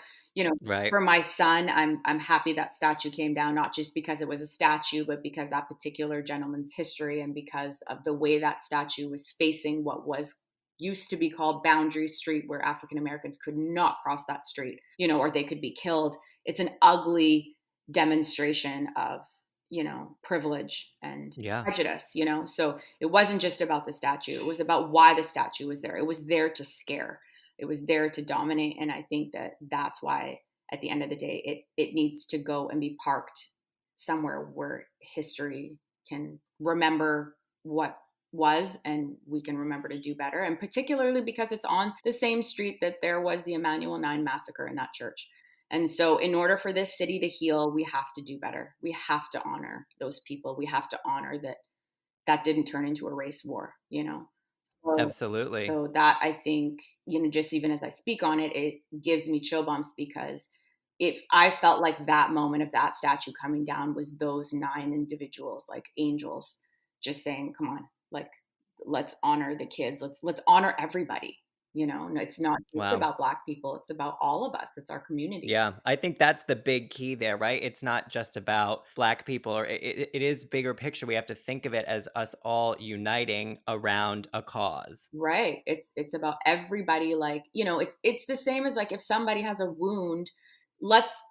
Right. for my son, I'm happy that statue came down, not just because it was a statue, but because that particular gentleman's history and because of the way that statue was facing what was used to be called Boundary Street, where African Americans could not cross that street, or they could be killed. It's an ugly demonstration of, privilege and prejudice, so it wasn't just about the statue. It was about why the statue was there. It was there to scare. It was there to dominate. And I think that that's why at the end of the day, it needs to go and be parked somewhere where history can remember what was, and we can remember to do better. And particularly because it's on the same street that there was the Emanuel 9 massacre in that church. And so in order for this city to heal, we have to do better. We have to honor those people. We have to honor that that didn't turn into a race war, you know? So, Absolutely. so that, I think, you know, just even as I speak on it, it gives me chill bumps, because if I felt like that moment of that statue coming down was those 9 individuals, like angels, just saying, come on, like, let's honor the kids. Let's honor everybody. You know, it's not just Wow. about Black people. It's about all of us. It's our community. Yeah, I think that's the big key there, right? It's not just about Black people, or it is bigger picture. We have to think of it as us all uniting around a cause. Right. It's about everybody. Like, you know, it's the same as like if somebody has a wound, let's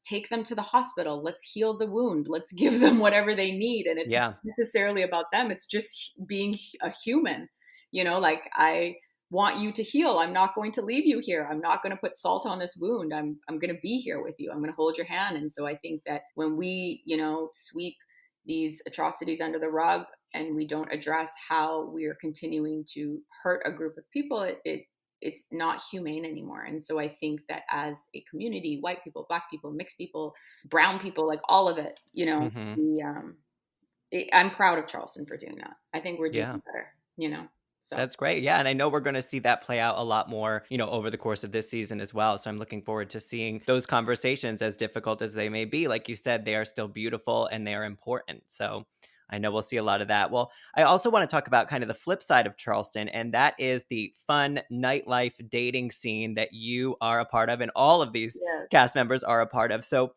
take them to the hospital. Let's heal the wound. Let's give them whatever they need. And it's not necessarily about them. It's just being a human. You know, like, I want you to heal. I'm not going to leave you here. I'm not going to put salt on this wound. I'm going to be here with you. I'm going to hold your hand. And so I think that when we, you know, sweep these atrocities under the rug and we don't address how we are continuing to hurt a group of people, it's not humane anymore. And so I think that as a community, white people, Black people, mixed people, brown people, like all of it, you know, I'm proud of Charleston for doing that. I think we're doing better, you know. So. That's great. Yeah. And I know we're going to see that play out a lot more, you know, over the course of this season as well. So I'm looking forward to seeing those conversations, as difficult as they may be. Like you said, they are still beautiful and they are important. So I know we'll see a lot of that. Well, I also want to talk about kind of the flip side of Charleston, and that is the fun nightlife dating scene that you are a part of and all of these cast members are a part of. So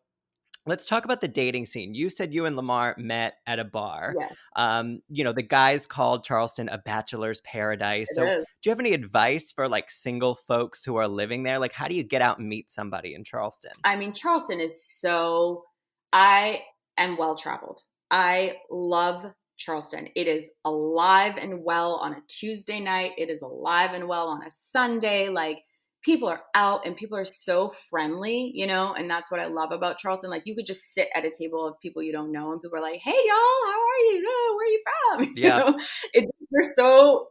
let's talk about the dating scene. You said you and Lamar met at a bar. You know, the guys called Charleston a bachelor's paradise. So do you have any advice for like single folks who are living there? Like, how do you get out and meet somebody in Charleston? I mean, Charleston is so, I am well-traveled. I love Charleston. It is alive and well on a Tuesday night. It is alive and well on a Sunday. Like, people are out and people are so friendly, you know, and that's what I love about Charleston. Like, you could just sit at a table of people you don't know and people are like, hey, y'all, how are you? Where are you from? Yeah. You know, they're so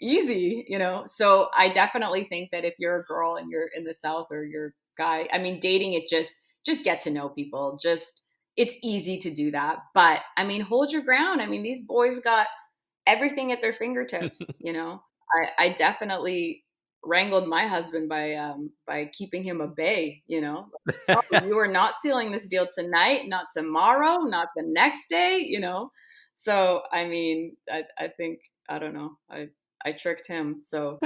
easy, you know? So I definitely think that if you're a girl and you're in the South, or you're a guy, I mean, dating, it just get to know people. It's easy to do that. But I mean, hold your ground. I mean, these boys got everything at their fingertips, you know? I definitely wrangled my husband by keeping him a bay, you know. Oh, you are not sealing this deal tonight, not tomorrow, not the next day, you know. So I mean, I think, I don't know, I tricked him. So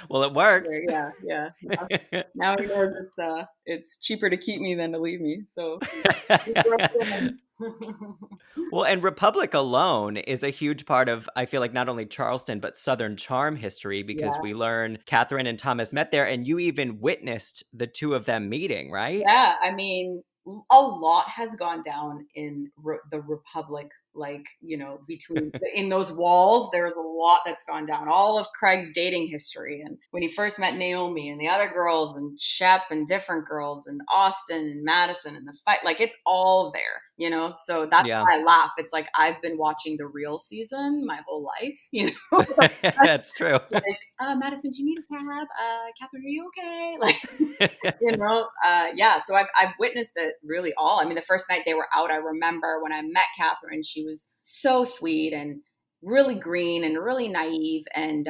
well, it worked. Yeah. Now he knows it's cheaper to keep me than to leave me. So well, and Republic alone is a huge part of, I feel like, not only Charleston, but Southern charm history, because we learn Kathryn and Thomas met there, and you even witnessed the two of them meeting, right? Yeah, I mean, a lot has gone down in the Republic, like, you know, in those walls, there's a lot that's gone down. All of Craig's dating history, and when he first met Naomie and the other girls and Shep and different girls and Austen and Madison and the fight, like, it's all there, you know? So that's why I laugh. It's like, I've been watching the real season my whole life, you know? That's true. Like, Madison, do you need a cab? Kathryn, are you okay? Like, you know, so I've witnessed it really all. I mean, the first night they were out, I remember when I met Kathryn, she was so sweet and really green and really naive. And,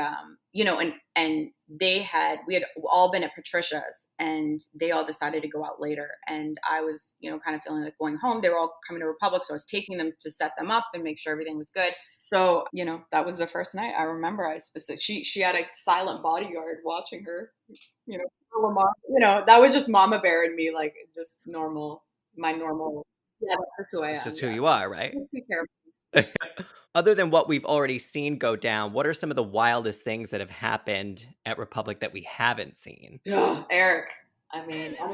you know, and we had all been at Patricia's, and they all decided to go out later. And I was, you know, kind of feeling like going home. They were all coming to Republic. So I was taking them to set them up and make sure everything was good. So, you know, that was the first night. I remember she had a silent bodyguard watching her, you know, that was just Mama Bear and me, like, just normal. Yeah, that's who I am. It's just who you are, right? Be careful. Other than what we've already seen go down, what are some of the wildest things that have happened at Republic that we haven't seen? Oh, Eric, I mean, I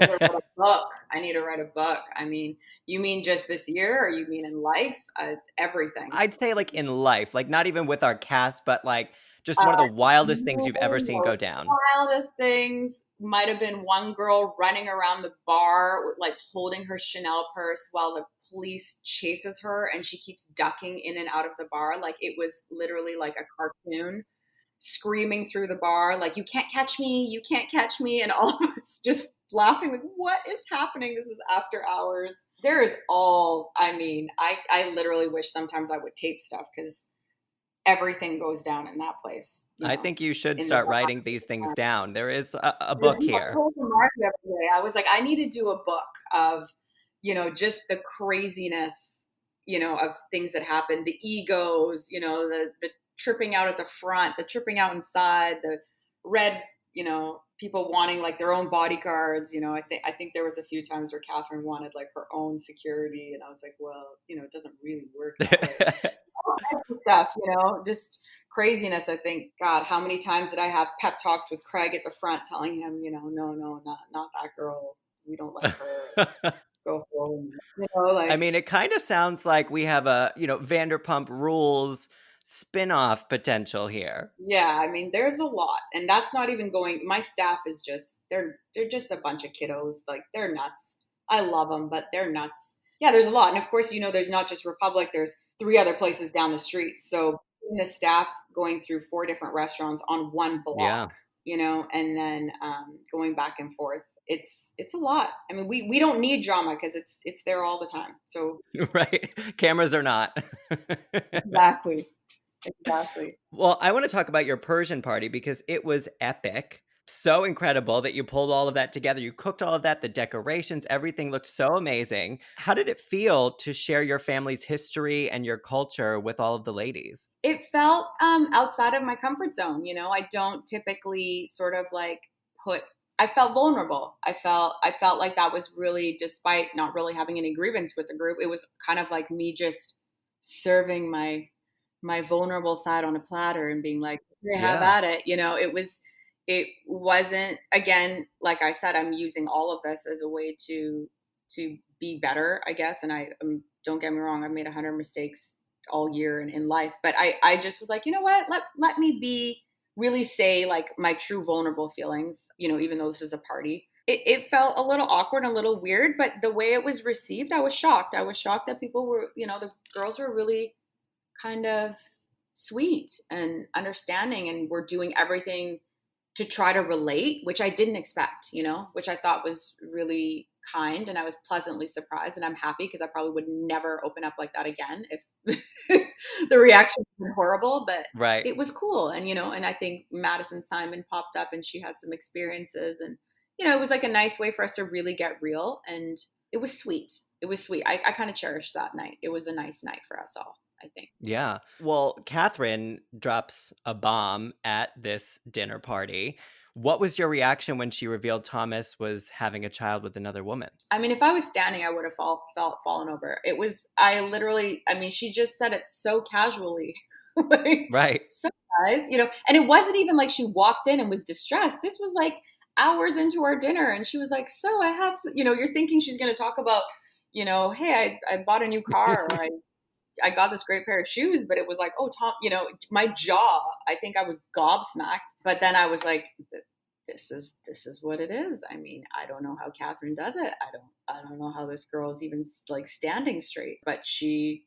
need to write a book. I mean, you mean just this year, or you mean in life? Everything. I'd say like in life, like not even with our cast, but like Just one of the wildest things you've ever The seen go down. wildest things might have been one girl running around the bar, like holding her Chanel purse while the police chases her and she keeps ducking in and out of the bar. Like it was literally like a cartoon, screaming through the bar, like, you can't catch me, you can't catch me. And all of us just laughing, like, what is happening? This is after hours. There is I literally wish sometimes I would tape stuff because everything goes down in that place. I think you should start writing these things down. There is a book here. I was like, I need to do a book of, just the craziness, of things that happen, the egos, the tripping out at the front, the tripping out inside, the red, people wanting like their own bodyguards. I think there was a few times where Kathryn wanted like her own security, and I was like, well, it doesn't really work that way. All kinds of stuff, just craziness. I think, God, how many times did I have pep talks with Craig at the front telling him, no, not that girl. We don't let her go home. I mean, it kind of sounds like we have a, Vanderpump Rules spin-off potential here. Yeah, I mean, there's a lot. And that's not even going, my staff is just, they're just a bunch of kiddos. Like, they're nuts. I love them, but they're nuts. Yeah, there's a lot. And of course, there's not just Republic, there's 3 other places down the street. So the staff going through 4 different restaurants on one block, and then going back and forth. It's a lot. I mean, we don't need drama because it's there all the time. So right, cameras are not. Exactly. Well, I want to talk about your Persian party because it was epic. So incredible that you pulled all of that together. You cooked all of that, the decorations, everything looked so amazing. How did it feel to share your family's history and your culture with all of the ladies? It felt outside of my comfort zone. I don't typically sort of like I felt vulnerable. I felt like that was really, despite not really having any grievance with the group, it was kind of like me just serving my vulnerable side on a platter and being like, have at it. It wasn't, again, like I said, I'm using all of this as a way to be better, I guess. And don't get me wrong, I've made 100 mistakes all year in life, but I just was like, you know what, let me really say like my true vulnerable feelings, even though this is a party. It felt a little awkward, a little weird, but the way it was received, I was shocked. I was shocked that people were, the girls were really kind of sweet and understanding and were doing everything to try to relate, which I didn't expect, which I thought was really kind, and I was pleasantly surprised, and I'm happy because I probably would never open up like that again if the reaction was horrible, but right. It was cool. And, and I think Madison Simon popped up and she had some experiences, and, it was like a nice way for us to really get real, and it was sweet. It was sweet. I kind of cherished that night. It was a nice night for us all, I think. Yeah. Well, Kathryn drops a bomb at this dinner party. What was your reaction when she revealed Thomas was having a child with another woman? I mean, if I was standing, I would have fallen over. It was, she just said it so casually. Like, right. So guys, and it wasn't even like she walked in and was distressed. This was like hours into our dinner. And she was like, so I have, you're thinking she's going to talk about, hey, I bought a new car, or I got this great pair of shoes, but it was like, oh, Tom, my jaw, I think I was gobsmacked. But then I was like, this is what it is. I mean, I don't know how Kathryn does it. I don't know how this girl is even like standing straight, but she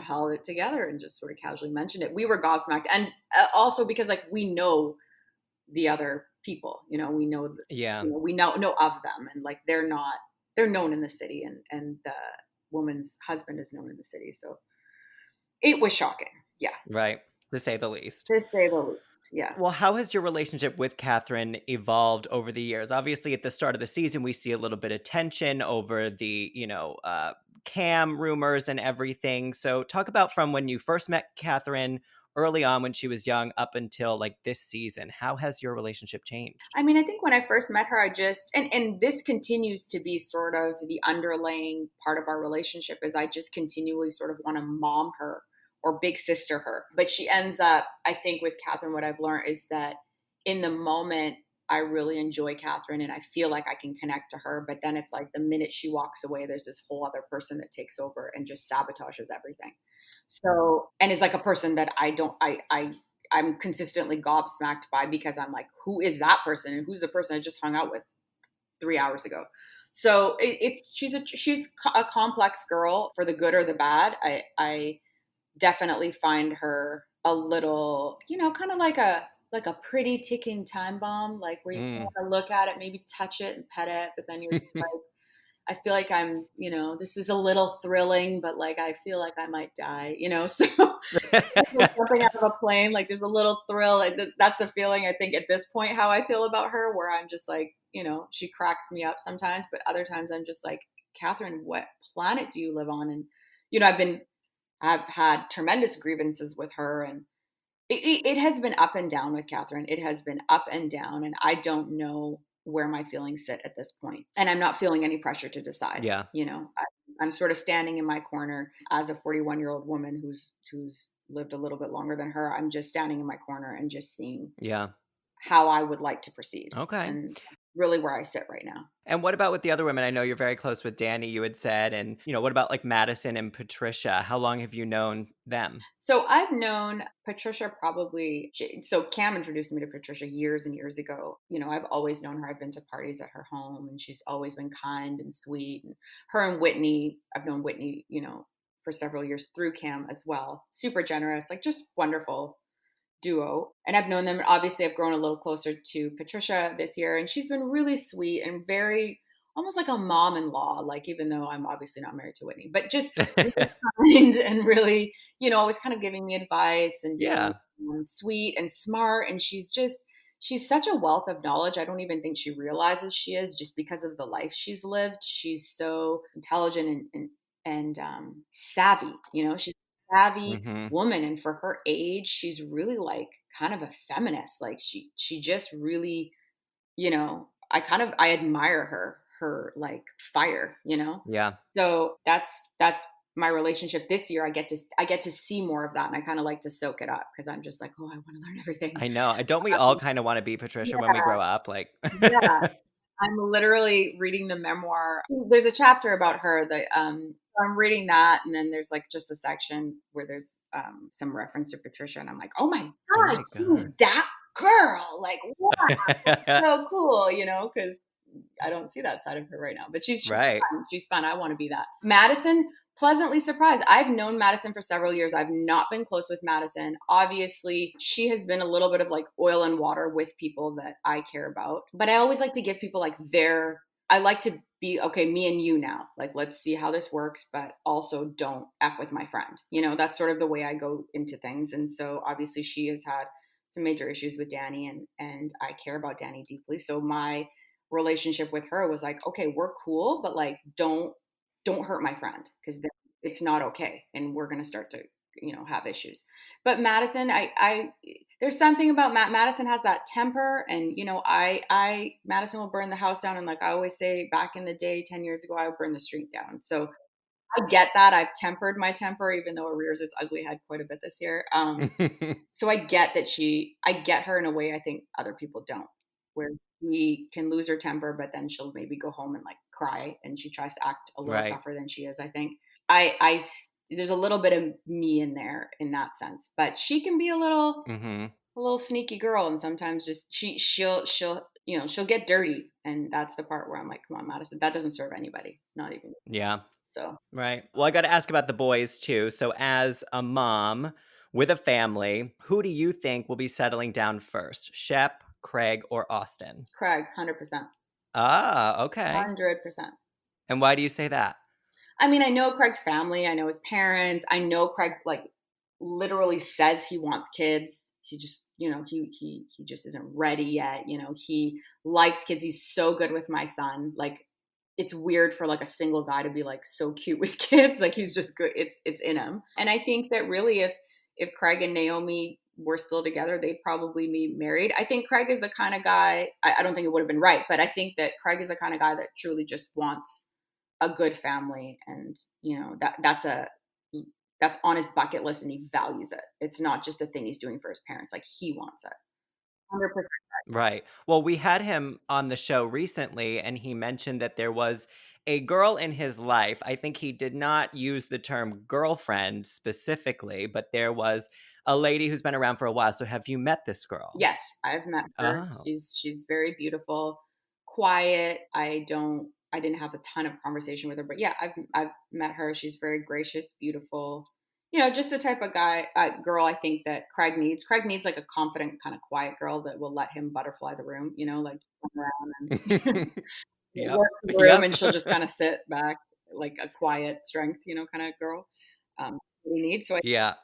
held it together and just sort of casually mentioned it. We were gobsmacked. And also because like, we know the other people, we know, we know of them, and like, they're known in the city, and the woman's husband is known in the city. So it was shocking. Yeah. Right. To say the least. Yeah. Well, how has your relationship with Kathryn evolved over the years? Obviously, at the start of the season, we see a little bit of tension over the, Cam rumors and everything. So talk about from when you first met Kathryn early on when she was young up until like this season. How has your relationship changed? I mean, I think when I first met her, I just, and this continues to be sort of the underlying part of our relationship, is I just continually sort of want to mom her or big sister her. But she ends up, I think with Kathryn, what I've learned is that in the moment, I really enjoy Kathryn and I feel like I can connect to her. But then it's like the minute she walks away, there's this whole other person that takes over and just sabotages everything. So, and is like a person that I I'm consistently gobsmacked by, because I'm like, who is that person? And who's the person I just hung out with 3 hours ago? So she's a complex girl, for the good or the bad. I definitely find her a little, kind of like a pretty ticking time bomb, like where you want to look at it, maybe touch it and pet it, but then you're like, I feel like I'm, this is a little thrilling, but like I feel like I might die, so jumping out of a plane, like there's a little thrill. That's the feeling, I think, at this point, how I feel about her, where I'm just like, she cracks me up sometimes, but other times I'm just like, Kathryn, what planet do you live on? And I've had tremendous grievances with her, and it has been up and down with Kathryn. It has been up and down, and I don't know where my feelings sit at this point. And I'm not feeling any pressure to decide. Yeah. I'm sort of standing in my corner as a 41-year-old woman who's lived a little bit longer than her. I'm just standing in my corner and just seeing how I would like to proceed. Okay. And really where I sit right now. And what about with the other women? I know you're very close with Dani, you had said, and what about like Madison and Patricia? How long have you known them? So I've known Patricia so Cam introduced me to Patricia years and years ago. I've always known her. I've been to parties at her home, and she's always been kind and sweet. And her and Whitney, I've known Whitney, for several years through Cam as well. Super generous, like just wonderful duo. And I've known them, obviously I've grown a little closer to Patricia this year, and she's been really sweet and very, almost like a mom-in-law, like, even though I'm obviously not married to Whitney, but just really kind and really, always kind of giving me advice and sweet and smart. And she's such a wealth of knowledge. I don't even think she realizes she is, just because of the life she's lived. She's so intelligent and savvy, she's savvy woman, and for her age she's really like kind of a feminist. Like she just really, I admire her like fire, so that's my relationship this year. I get to see more of that, and I kind of like to soak it up, because I'm just like, oh, I want to learn everything. I know. Don't we all kind of want to be Patricia when we grow up? Like yeah. I'm literally reading the memoir. There's a chapter about her that I'm reading that, and then there's like just a section where there's some reference to Patricia, and I'm like, oh my gosh, who's that girl? Like, wow, so cool, because I don't see that side of her right now. But she's right. Fun. She's fun. I want to be that. Madison, pleasantly surprised. I've known Madison for several years. I've not been close with Madison. Obviously, she has been a little bit of like oil and water with people that I care about. But I always like to give people like I like to be, okay, me and you now. Like, let's see how this works, but also don't F with my friend. That's sort of the way I go into things. And so obviously she has had some major issues with Dani, and I care about Dani deeply. So my relationship with her was like, okay, we're cool, but like, don't hurt my friend, because it's not okay, and we're going to start to have issues. But Madison, I there's something about Madison has that temper, and Madison will burn the house down, and like I always say, back in the day 10 years ago, I would burn the street down. So I get that. I've tempered my temper, even though it rears its ugly head quite a bit this year. So I get that I get her in a way I think other people don't, where she can lose her temper, but then she'll maybe go home and like cry, and she tries to act a little tougher than she is. I think there's a little bit of me in there in that sense, but she can be a little sneaky girl, and sometimes just she'll get dirty, and that's the part where I'm like, come on, Madison, that doesn't serve anybody, not even. Yeah. So right. Well, I got to ask about the boys too. So as a mom with a family, who do you think will be settling down first, Shep, Craig, or Austen? Craig, 100%. Ah, okay. 100%. And why do you say that? I mean, I know Craig's family. I know his parents. I know Craig like literally says he wants kids. He just, he just isn't ready yet. He likes kids. He's so good with my son. Like, it's weird for like a single guy to be like so cute with kids. Like, he's just good. It's in him. And I think that really if Craig and Naomie were still together, they'd probably be married. I think Craig is the kind of guy, I don't think it would have been right, but I think that Craig is the kind of guy that truly just wants a good family. And, that's on his bucket list, and he values it. It's not just a thing he's doing for his parents. Like, he wants it. 100%. Right. Well, we had him on the show recently, and he mentioned that there was a girl in his life. I think he did not use the term girlfriend specifically, but there was a lady who's been around for a while. So have you met this girl? Yes, I've met her. Oh, She's very beautiful, quiet. I didn't have a ton of conversation with her, but yeah, I've met her. She's very gracious, beautiful. Just the type of girl I think that Craig needs. Craig needs like a confident, kind of quiet girl that will let him butterfly the room, like run around and yep. work the room, Yep. and she'll just kind of sit back, like a quiet strength, kind of girl. That he needs. So I, Yeah.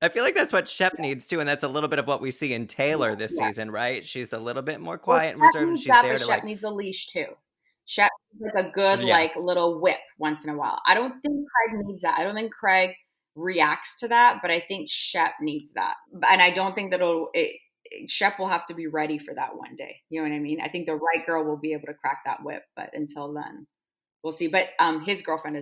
I feel like that's what Shep needs too. And that's a little bit of what we see in Taylor this yeah. season, right? She's a little bit more Well, quiet and Shep reserved, and needs she's that, there but to Shep like, needs a leash too. Shep needs like a good, like yes. little whip once in a while. I don't think Craig needs that. I don't think Craig reacts to that, but I think Shep needs that. And I don't think that Shep will have to be ready for that one day. You know what I mean? I think the right girl will be able to crack that whip, but until then, we'll see. But his girlfriend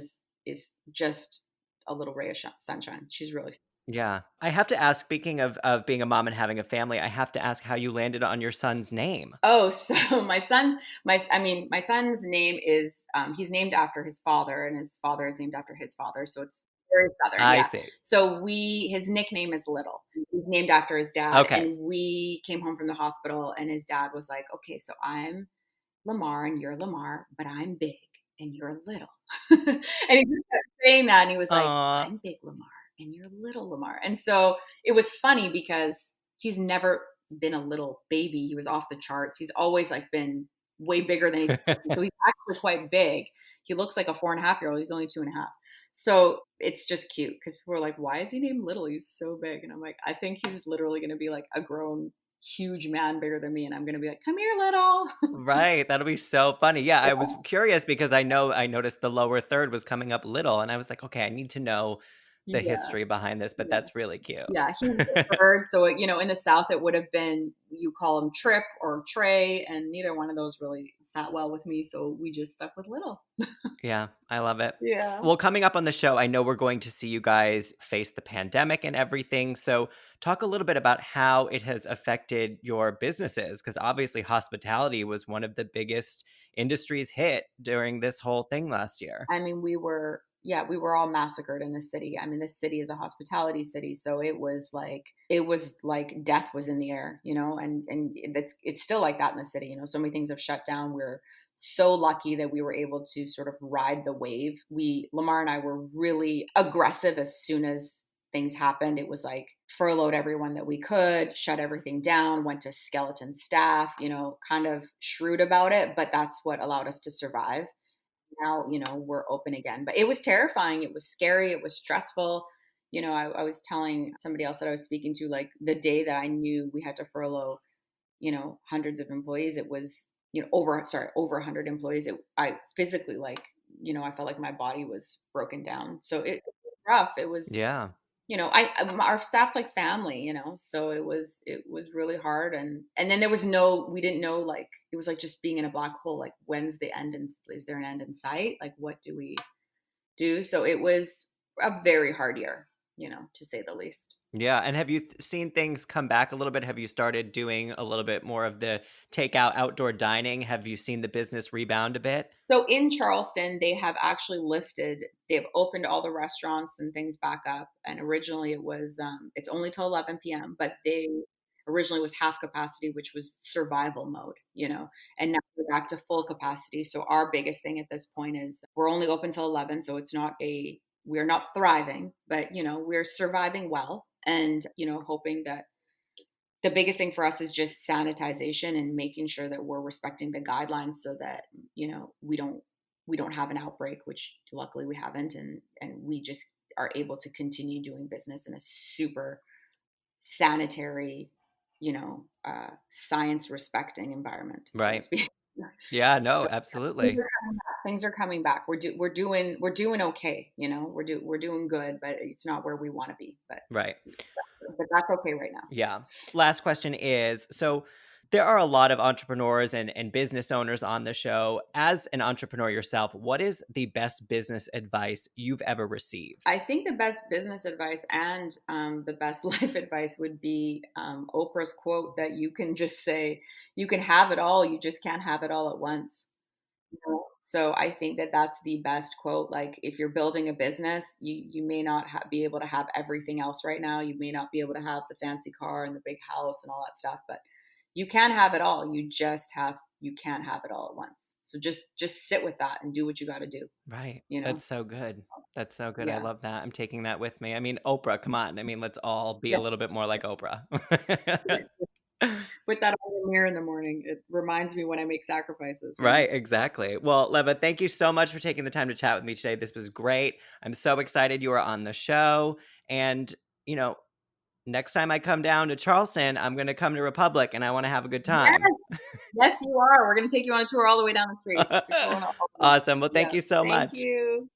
is just a little ray of sunshine. She's really. Yeah. I have to ask, speaking of being a mom and having a family, I have to ask how you landed on your son's name. Oh, so my son's name is he's named after his father, and his father is named after his father, so it's very southern, I yeah. see. So his nickname is Little. He's named after his dad, Okay. and we came home from the hospital, and his dad was like, "Okay, so I'm Lamar, and you're Lamar, but I'm big, and you're little." And he just kept saying that, and he was like, Aw. "I'm big Lamar, and you're little Lamar," and so it was funny because he's never been a little baby. He was off the charts. He's always like been way bigger than so he's actually quite big. He looks like a 4.5-year-old. He's only 2.5. So it's just cute because people are like, why is he named Little? He's so big. And I'm like, I think he's literally going to be like a grown, huge man bigger than me. And I'm going to be like, come here, Little. Right. That'll be so funny. Yeah, I was curious because I noticed the lower third was coming up little, and I was like, okay, I need to know the Yeah. history behind this, but that's really cute. Yeah, he's the third. So, in the South, it would have been, you call him Trip or Trey, and neither one of those really sat well with me. So we just stuck with Little. Yeah, I love it. Yeah. Well, coming up on the show, I know we're going to see you guys face the pandemic and everything. So, talk a little bit about how it has affected your businesses, because obviously hospitality was one of the biggest industries hit during this whole thing last year. I mean, we were all massacred in the city. I mean, this city is a hospitality city, so it was like death was in the air, and it's still like that in the city. So many things have shut down. We're so lucky that we were able to sort of ride the wave. Lamar and I were really aggressive as soon as things happened. It was like furloughed everyone that we could, shut everything down, went to skeleton staff, kind of shrewd about it, but that's what allowed us to survive. Now, we're open again, but it was terrifying. It was scary. It was stressful. I was telling somebody else that I was speaking to, like the day that I knew we had to furlough, hundreds of employees, it was, over 100 employees. I physically, like, I felt like my body was broken down. So it was rough. It was, Yeah. our staff's like family, so it was really hard. And then we didn't know, like, it was like just being in a black hole. Like, when's the end, and is there an end in sight? Like, what do we do? So it was a very hard year, to say the least. Yeah. And have you seen things come back a little bit? Have you started doing a little bit more of the takeout outdoor dining? Have you seen the business rebound a bit? So in Charleston, they have actually they've opened all the restaurants and things back up. And originally it was, it's only till 11 p.m., but they originally was half capacity, which was survival mode, and now we're back to full capacity. So our biggest thing at this point is we're only open till 11. So we're not thriving, but, we're surviving well, and, hoping that the biggest thing for us is just sanitization and making sure that we're respecting the guidelines so that, we don't have an outbreak, which luckily we haven't. And we just are able to continue doing business in a super sanitary, science respecting environment, so to Right. speak. Yeah, no, So absolutely. things are coming back. We're doing okay. We're doing good, but it's not where we want to be. But Right. that's okay right now. Yeah. Last question is, so There are a lot of entrepreneurs and business owners on the show. As an entrepreneur yourself, what is the best business advice you've ever received? I think the best business advice and the best life advice would be Oprah's quote that you can just say, you can have it all, you just can't have it all at once. You know? So I think that that's the best quote. Like if you're building a business, you may not be able to have everything else right now. You may not be able to have the fancy car and the big house and all that stuff, but you can have it all. You can't have it all at once. So just sit with that and do what you got to do. Right. You know? That's so good. That's so good. I Yeah. love that. I'm taking that with me. I mean, Oprah, come on. I mean, let's all be Yeah. a little bit more like Oprah. Put that on the mirror in the morning. It reminds me when I make sacrifices. Right, exactly. Well, Leva, thank you so much for taking the time to chat with me today. This was great. I'm so excited you are on the show. And, you know, next time I come down to Charleston, I'm going to come to Republic and I want to have a good time. Yes, you are. We're going to take you on a tour all the way down the street. Awesome. Well, thank Yeah. you so much. Thank you.